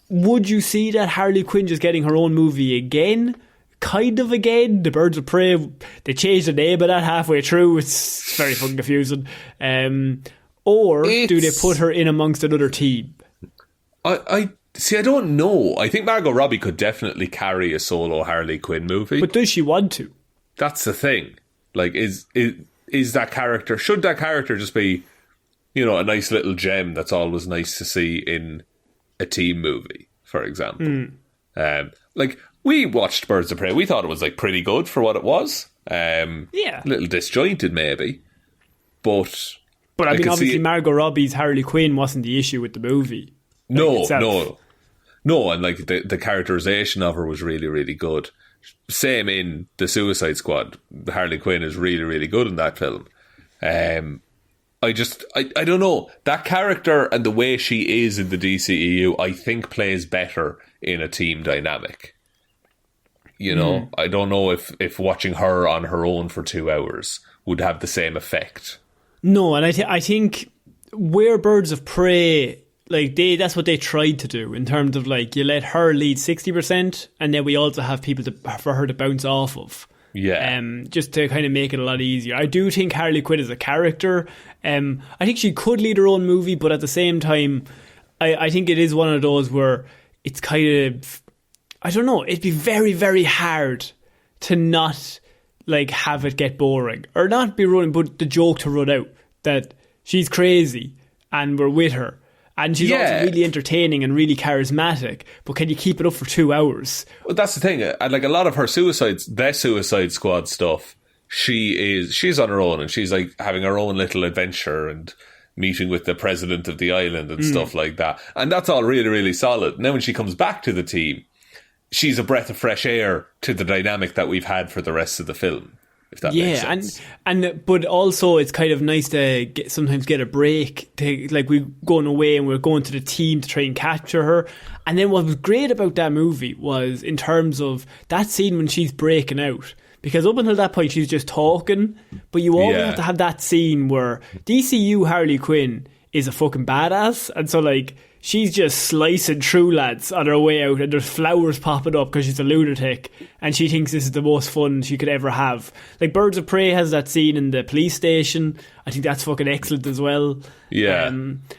would you see that Harley Quinn just getting her own movie again? Kind of again? The Birds of Prey, they changed the name of that halfway through. It's very fucking confusing. Or do they put her in amongst another team? I don't know. I think Margot Robbie could definitely carry a solo Harley Quinn movie. But does she want to? That's the thing. Like, is that character... Should that character just be, a nice little gem that's always nice to see in a team movie, for example? We watched Birds of Prey. We thought it was, pretty good for what it was. A little disjointed, maybe. But I mean, obviously Margot Robbie's Harley Quinn wasn't the issue with the movie. No, and the characterization of her was really, really good. Same in the Suicide Squad. Harley Quinn is really, really good in that film. I don't know. That character and the way she is in the DCEU, I think plays better in a team dynamic. I don't know if watching her on her own for 2 hours would have the same effect. No, and I think where Birds of Prey, that's what they tried to do in terms of you let her lead 60%, and then we also have people for her to bounce off of. Yeah. Just to kind of make it a lot easier. I do think Harley Quinn is a character. I think she could lead her own movie, but at the same time, I think it is one of those where it's kind of, I don't know, it'd be very, very hard to not have it get boring, or not be running, but the joke to run out that she's crazy and we're with her. And she's also really entertaining and really charismatic, but can you keep it up for 2 hours? Well, that's the thing. A lot of her Suicide Squad stuff, she's on her own, and she's having her own little adventure and meeting with the president of the island and stuff like that. And that's all really, really solid. Now when she comes back to the team, she's a breath of fresh air to the dynamic that we've had for the rest of the film. If that makes sense. and but also it's kind of nice to sometimes get a break. Like we're going away and we're going to the team to try and capture her. And then what was great about that movie was in terms of that scene when she's breaking out. Because up until that point she's just talking, but you always have to have that scene where DCU Harley Quinn is a fucking badass, and so like she's just slicing through lads on her way out, and there's flowers popping up because she's a lunatic and she thinks this is the most fun she could ever have. Like Birds of Prey has that scene in the police station. I think that's fucking excellent as well. Yeah,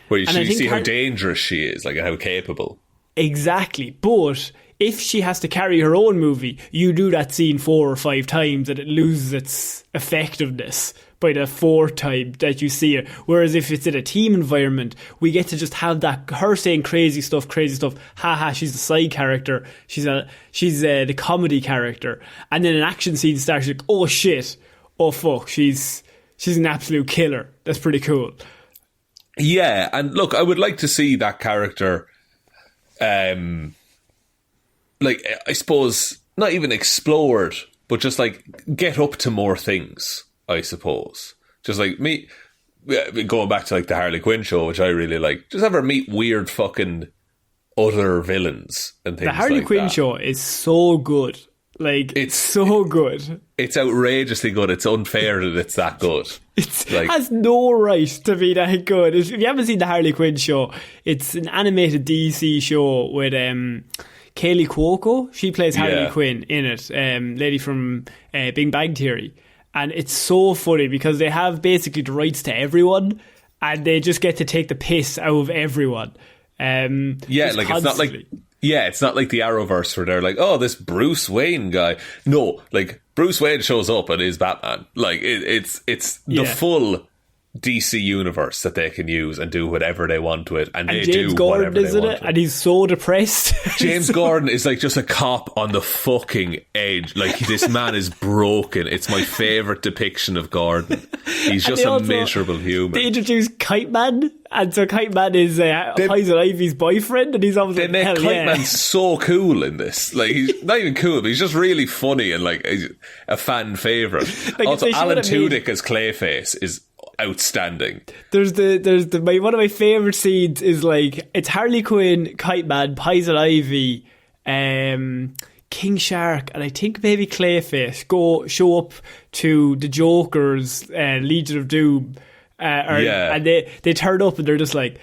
where you see how dangerous she is, like how capable. Exactly, but if she has to carry her own movie, you do that scene 4 or 5 times and it loses its effectiveness by the 4th time that you see her. Whereas if it's in a team environment, we get to just have that her saying crazy stuff, haha, she's the side character, she's the comedy character, and then an action scene starts, like, oh shit, oh fuck, she's an absolute killer. That's pretty cool. Yeah, and look, I would like to see that character like, I suppose, not even explored, but just like get up to more things, I suppose. Just like me, going back to like the Harley Quinn show, which I really like, just have her meet weird fucking other villains and things like that. The Harley Quinn show is so good. Like, it's so good. It's outrageously good. It's unfair that it's that good. It has no right to be that good. If you haven't seen the Harley Quinn show, it's an animated DC show with Kaylee Cuoco. She plays Harley Quinn in it, lady from Big Bang Theory. And it's so funny because they have basically the rights to everyone and they just get to take the piss out of everyone. Like constantly. It's not like the Arrowverse where they're like, oh, this Bruce Wayne guy. No, like Bruce Wayne shows up and is Batman. Like it's the full DC universe that they can use and do whatever they want to it, and they James do Gordon whatever they want. And he's so depressed. James Gordon is like just a cop on the fucking edge. Like, this man is broken. It's my favourite depiction of Gordon. He's just a miserable human. They introduced Kite Man, and so Kite Man is Poison Ivy's boyfriend, and he's obviously they make Kite Man so cool in this. Like, he's not even cool, but he's just really funny and like a fan favourite. Like, also, Alan Tudyk as Clayface is outstanding. There's one of my favourite scenes is like, it's Harley Quinn, Kite Man, Poison Ivy, King Shark, and I think maybe Clayface show up to the Joker's Legion of Doom, and they turn up and they're just like,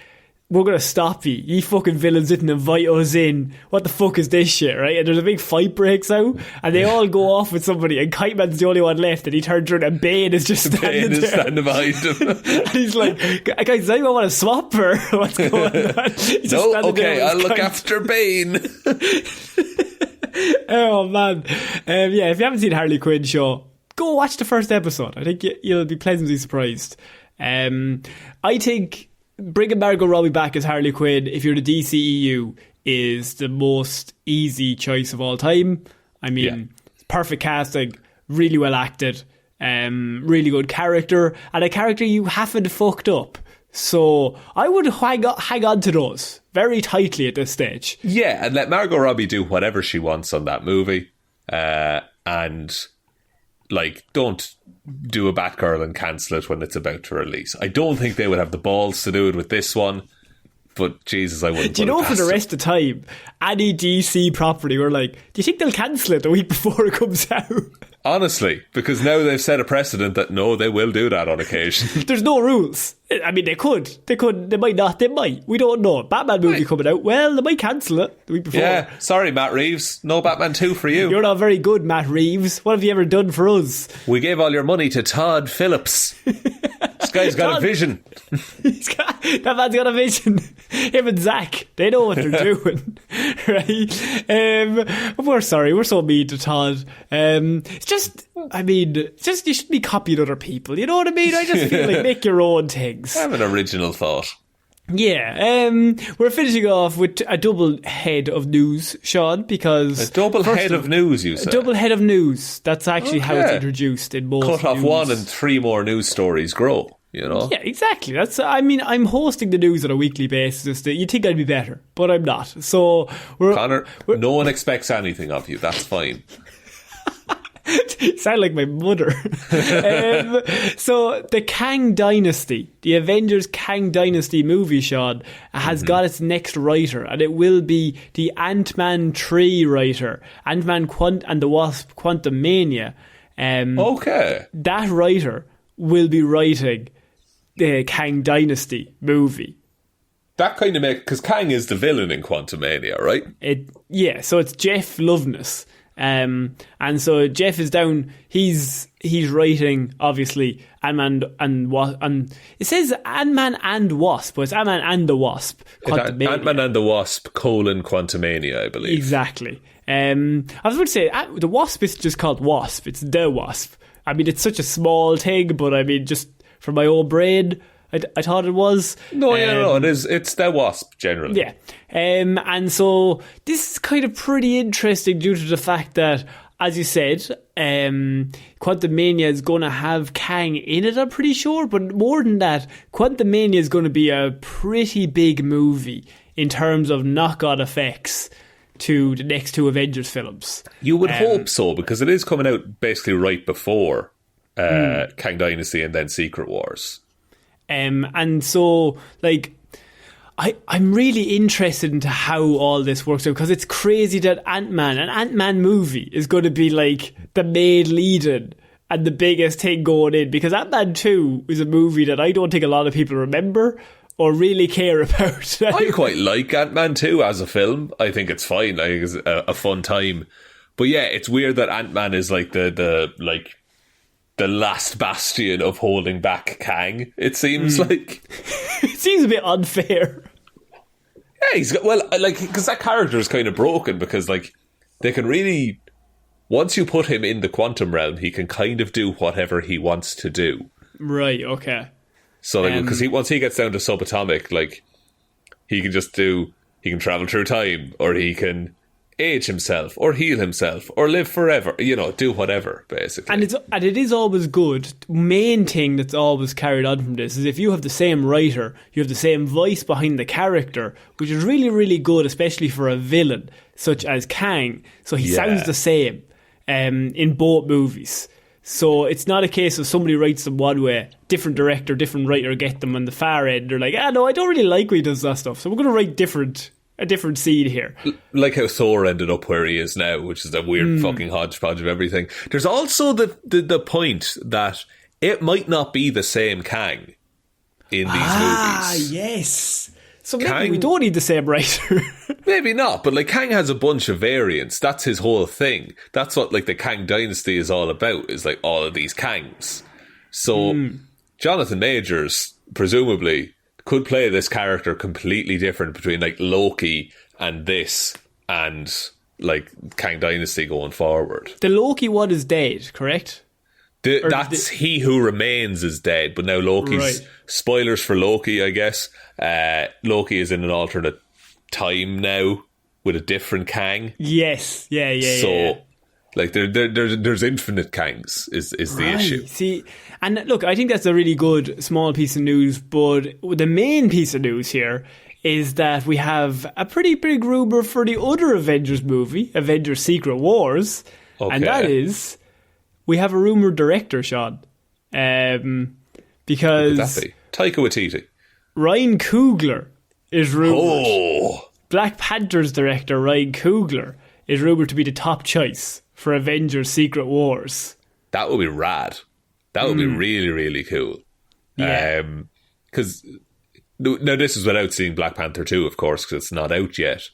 we're gonna stop you. You fucking villains didn't invite us in. What the fuck is this shit, right? And there's a big fight breaks out, and they all go off with somebody, and Kite Man's the only one left, and he turns around and Bane is just standing behind him. And he's like, guys, does anyone want to swap her? What's going on? No, okay, I'll look after Bane. Oh man. If you haven't seen Harley Quinn show, go watch the first episode. I think you'll be pleasantly surprised. I think bringing Margot Robbie back as Harley Quinn, if you're the DCEU, is the most easy choice of all time. I mean, perfect casting, really well acted, really good character, and a character you haven't fucked up. So I would hang on to those very tightly at this stage. Yeah, and let Margot Robbie do whatever she wants on that movie. And like, don't do a Batgirl and cancel it when it's about to release. I don't think they would have the balls to do it with this one, but Jesus, I wouldn't. Do you know, for the rest of the time, any DC property, we're like, do you think they'll cancel it the week before it comes out? Honestly, because now they've set a precedent that no, they will do that on occasion. There's no rules. I mean, they might not, they might. We don't know. Batman movie coming out, well, they might cancel it the week before. Yeah, sorry, Matt Reeves, no Batman 2 for you. You're not very good, Matt Reeves. What have you ever done for us? We gave all your money to Todd Phillips. This guy's got a vision. That man's got a vision. Him and Zach, they know what they're doing. Right? We're sorry, we're so mean to Todd. It's just you shouldn't be copying other people, you know what I mean? I just feel like, make your own things. Have an original thought. Yeah, we're finishing off with a double head of news, Sean, because... A double head of news, you said? A double head of news. That's actually how it's introduced in most Cut off news. one and 3 more news stories grow. you know? Yeah, exactly. I'm hosting the news on a weekly basis. You'd think I'd be better, but I'm not. So, Connor, no one expects anything of you. That's fine. Sound like my mother. So the Kang Dynasty, the Avengers Kang Dynasty movie, Sean, has got its next writer, and it will be the Ant-Man 3 writer, Ant-Man and the Wasp Quantumania. Okay. That writer will be writing the Kang Dynasty movie. That kind of because Kang is the villain in Quantumania, right? So it's Jeff Loveness. And so Jeff is down. He's writing, obviously, Ant-Man and it says Ant-Man and Wasp, but it's Ant-Man and the Wasp. Ant-Man and the Wasp : Quantumania, I believe. Exactly. I was going to say the Wasp is just called Wasp. It's the Wasp. I mean, it's such a small thing, but I mean, just for my old brain, I thought it was. No, it is. It's the Wasp, generally. Yeah. And so this is kind of pretty interesting due to the fact that, as you said, Quantumania is going to have Kang in it, I'm pretty sure. But more than that, Quantumania is going to be a pretty big movie in terms of knock-on effects to the next two Avengers films. You would hope so, because it is coming out basically right before Kang Dynasty and then Secret Wars. And so, like, I'm really interested into how all this works out, because it's crazy that an Ant-Man movie is going to be like the main lead-in and the biggest thing going in, because Ant-Man 2 is a movie that I don't think a lot of people remember or really care about. I quite like Ant-Man 2 as a film. I think it's fine. I think it's a fun time. But yeah, it's weird that Ant-Man is like the last bastion of holding back Kang, it seems like. It seems a bit unfair. Yeah, because that character is kind of broken, because like they can really, once you put him in the quantum realm, he can kind of do whatever he wants to do. Right, okay. So like, because once he gets down to subatomic, like he can travel through time, or he can age himself, or heal himself, or live forever, do whatever, basically. And it is always good. The main thing that's always carried on from this is if you have the same writer, you have the same voice behind the character, which is really, really good, especially for a villain such as Kang. So he sounds the same in both movies. So it's not a case of somebody writes them one way, different director, different writer get them on the far end. They're like, no, I don't really like when he does that stuff, so we're going to write a different seed here. Like how Thor ended up where he is now, which is a weird fucking hodgepodge of everything. There's also the point that it might not be the same Kang in these movies. Ah, yes. So maybe we don't need the same writer. Maybe not, but like Kang has a bunch of variants. That's his whole thing. That's what like the Kang Dynasty is all about, is like all of these Kangs. So Jonathan Majors, presumably, could play this character completely different between like Loki and this and like Kang Dynasty going forward. The Loki one is dead, correct? He Who Remains is dead, but now Loki's spoilers for Loki, I guess. Loki is in an alternate time now with a different Kang. Yes, yeah. So, like, there's infinite Kangs is the issue. See, and look, I think that's a really good small piece of news, but the main piece of news here is that we have a pretty big rumour for the other Avengers movie, Avengers Secret Wars, and that is we have a rumoured director, Sean, because Who could that be? Taika Waititi. Ryan Coogler is rumoured. Oh, Black Panther's director Ryan Coogler is rumoured to be the top choice for Avengers Secret Wars. That would be rad. That would be really, really cool. Yeah. Because now this is without seeing Black Panther 2, of course, because it's not out yet.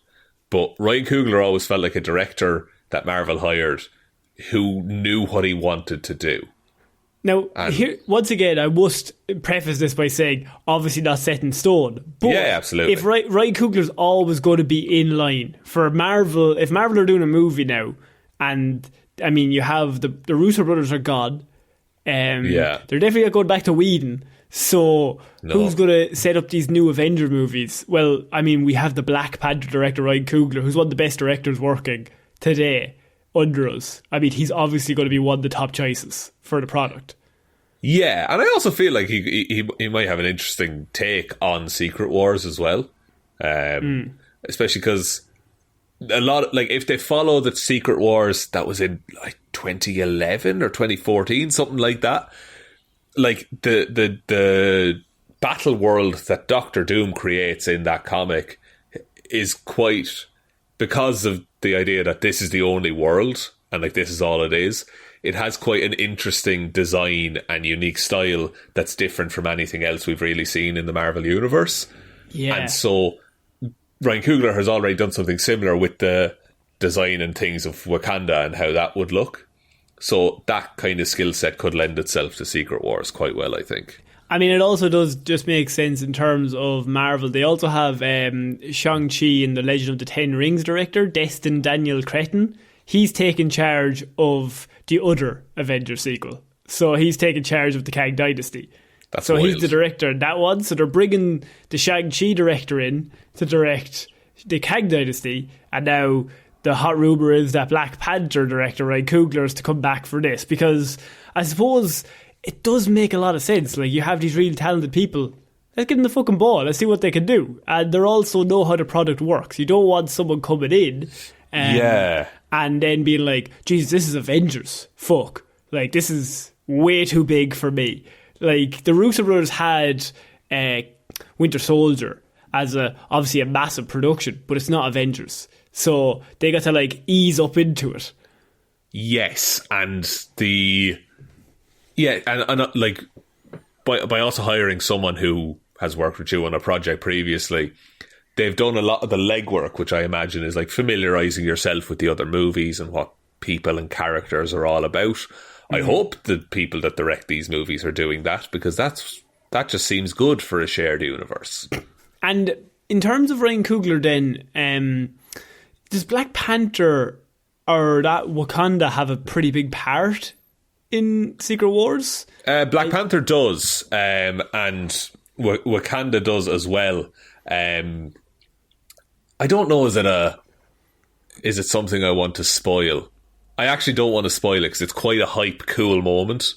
But Ryan Coogler always felt like a director that Marvel hired who knew what he wanted to do. Now, here, once again, I must preface this by saying, obviously not set in stone. But yeah, absolutely. If Ryan Coogler's always going to be in line for Marvel, if Marvel are doing a movie now, and I mean, you have the Russo brothers are gone. They're definitely not going back to Whedon. So who's going to set up these new Avenger movies? Well, I mean, we have the Black Panther director Ryan Coogler, who's one of the best directors working today under us. I mean, he's obviously going to be one of the top choices for the product. Yeah, and I also feel like he might have an interesting take on Secret Wars as well. Especially because a lot, like, if they follow the Secret Wars that was in like 2011 or 2014, something like that, like the battle world that Doctor Doom creates in that comic is quite, because of the idea that this is the only world and like this is all it is, it has quite an interesting design and unique style that's different from anything else we've really seen in the Marvel Universe. Yeah. And so Ryan Coogler has already done something similar with the design and things of Wakanda and how that would look. So that kind of skill set could lend itself to Secret Wars quite well, I think. I mean, it also does just make sense in terms of Marvel. They also have Shang-Chi and the Legend of the Ten Rings director, Destin Daniel Cretton. He's taken charge of the other Avengers sequel. So he's taken charge of the Kang Dynasty. That's so wild. He's the director in that one. So they're bringing the Shang-Chi director in to direct the Kang Dynasty. And now the hot rumour is that Black Panther director Ryan Coogler is to come back for this. Because I suppose it does make a lot of sense. Like, you have these really talented people. Let's give them the fucking ball. Let's see what they can do. And they also know how the product works. You don't want someone coming in and then being like, Jesus, this is Avengers. Fuck. Like, this is way too big for me. Like, the Russo brothers had Winter Soldier as obviously a massive production, but it's not Avengers. So they got to like ease up into it. Yes, and like by also hiring someone who has worked with you on a project previously, they've done a lot of the legwork, which I imagine is like familiarising yourself with the other movies and what people and characters are all about. I hope the people that direct these movies are doing that, because that just seems good for a shared universe. And in terms of Ryan Coogler then, does Black Panther or that Wakanda have a pretty big part in Secret Wars? Black Panther does, and Wakanda does as well. I don't know, is it something I want to spoil? I actually don't want to spoil it because it's quite a hype, cool moment.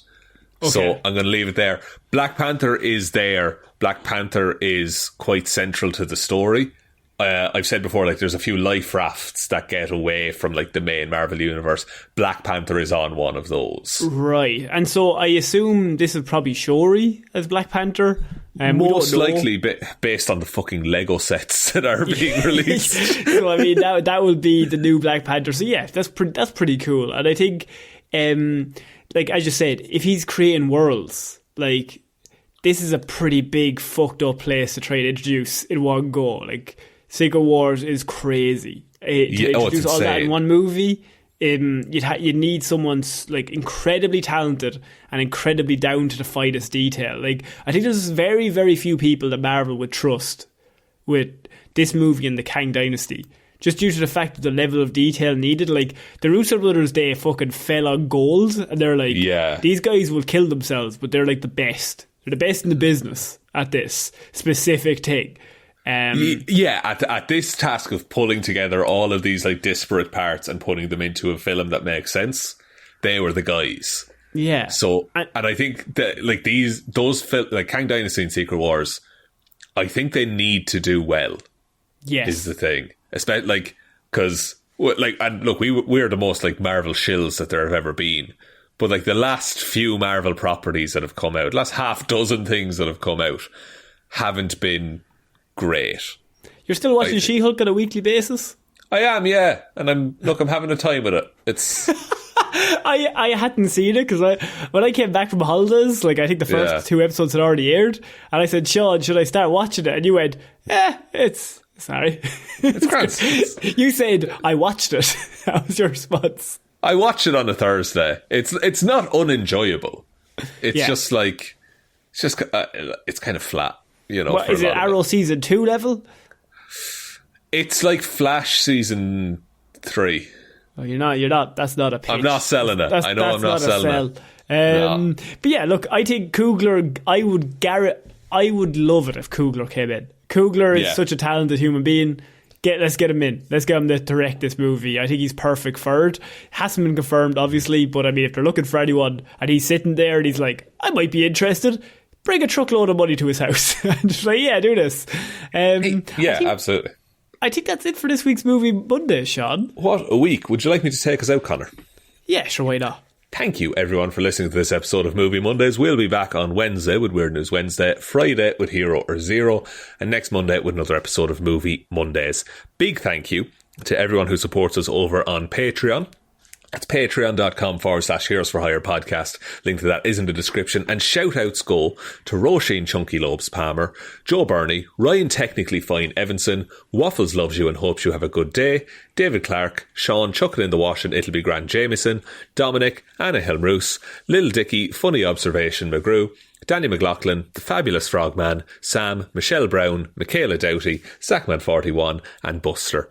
Okay. So I'm going to leave it there. Black Panther is there. Black Panther is quite central to the story. I've said before, like, there's a few life rafts that get away from like the main Marvel universe. Black Panther is on one of those. Right. And so I assume this is probably Shuri as Black Panther. Most likely based on the fucking Lego sets that are being released. So I mean, that will be the new Black Panther. So yeah, that's pretty cool. And I think, like I just said, if he's creating worlds, like, this is a pretty big fucked up place to try and introduce in one go. Like, Secret Wars is crazy. To introduce all that in one movie, you'd need someone like incredibly talented and incredibly down to the finest detail. Like, I think there's very, very few people that Marvel would trust with this movie and the Kang Dynasty, just due to the fact that the level of detail needed. Like, the Russo brothers, they fucking fell on gold, and they're like, these guys will kill themselves, but they're like the best. They're the best in the business at this specific thing. At this task of pulling together all of these like disparate parts and putting them into a film that makes sense, they were the guys. Yeah. So, and I think that like like Kang Dynasty and Secret Wars, I think they need to do well. Yes, is the thing. Especially like, because like, and look, we're the most like Marvel shills that there have ever been. But like the last few Marvel properties that have come out, last half dozen things that have come out, haven't been great. You're still watching She-Hulk on a weekly basis? I am, yeah. And I'm having a time with it. It's I hadn't seen it because when I came back from holidays, like, I think the first 2 episodes had already aired, and I said, Sean, should I start watching it? And you went, it's sorry. It's grand. You said, I watched it. That was your response. I watched it on a Thursday. It's not unenjoyable. It's just like, it's kind of flat. You know, is it Arrow season 2 level? It's like Flash season 3. Oh, you're not. That's not a pitch. I'm not selling it. I know I'm not selling it. But yeah, look, I think Coogler, I would love it if Coogler came in. Coogler is such a talented human being. let's get him in. Let's get him to direct this movie. I think he's perfect for it. Hasn't been confirmed, obviously, but I mean, if they're looking for anyone and he's sitting there and he's like, I might be interested, bring a truckload of money to his house and just like, yeah, do this. Absolutely. I think that's it for this week's Movie Monday, Sean. What a week. Would you like me to take us out, Connor? Yeah, sure, why not? Thank you, everyone, for listening to this episode of Movie Mondays. We'll be back on Wednesday with Weird News Wednesday, Friday with Hero or Zero, and next Monday with another episode of Movie Mondays. Big thank you to everyone who supports us over on Patreon. That's patreon.com/Heroes for Hire podcast. Link to that is in the description. And shout outs go to Róisín Chunky Lobes Palmer, Joe Burney, Ryan Technically Fine Evanson, Waffles loves you and hopes you have a good day, David Clarke, Shaun Chuck in the wash and it'll be grand Jamieson, Dominic, Anna Hjelmroos, Lil Dicky, Funny Observation McGrew, Danny McLaughlin, The Fabulous Frogman, Sam, Michelle Browne, Michaela Doughty, Zachman41 and Buster.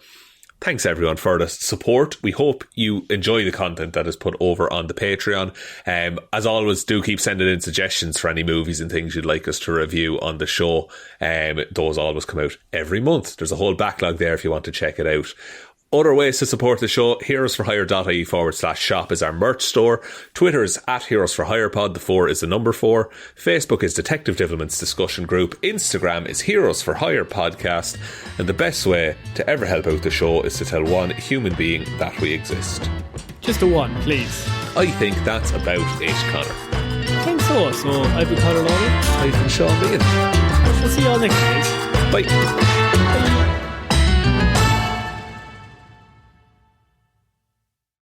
Thanks everyone for the support. We hope you enjoy the content that is put over on the Patreon. As always, do keep sending in suggestions for any movies and things you'd like us to review on the show. Those always come out every month. There's a whole backlog there if you want to check it out. Other ways to support the show, heroesforhire.ie/shop is our merch store. Twitter is @heroesforhirepod, the 4 is the number 4. Facebook is Detective Divilment's discussion group. Instagram is Heroes for Hire podcast. And the best way to ever help out the show is to tell one human being that we exist. Just a one, please. I think that's about it, Connor. I think so. So I've been Connor Lawler. I've been Sean Bean. We'll see you all next week. Bye.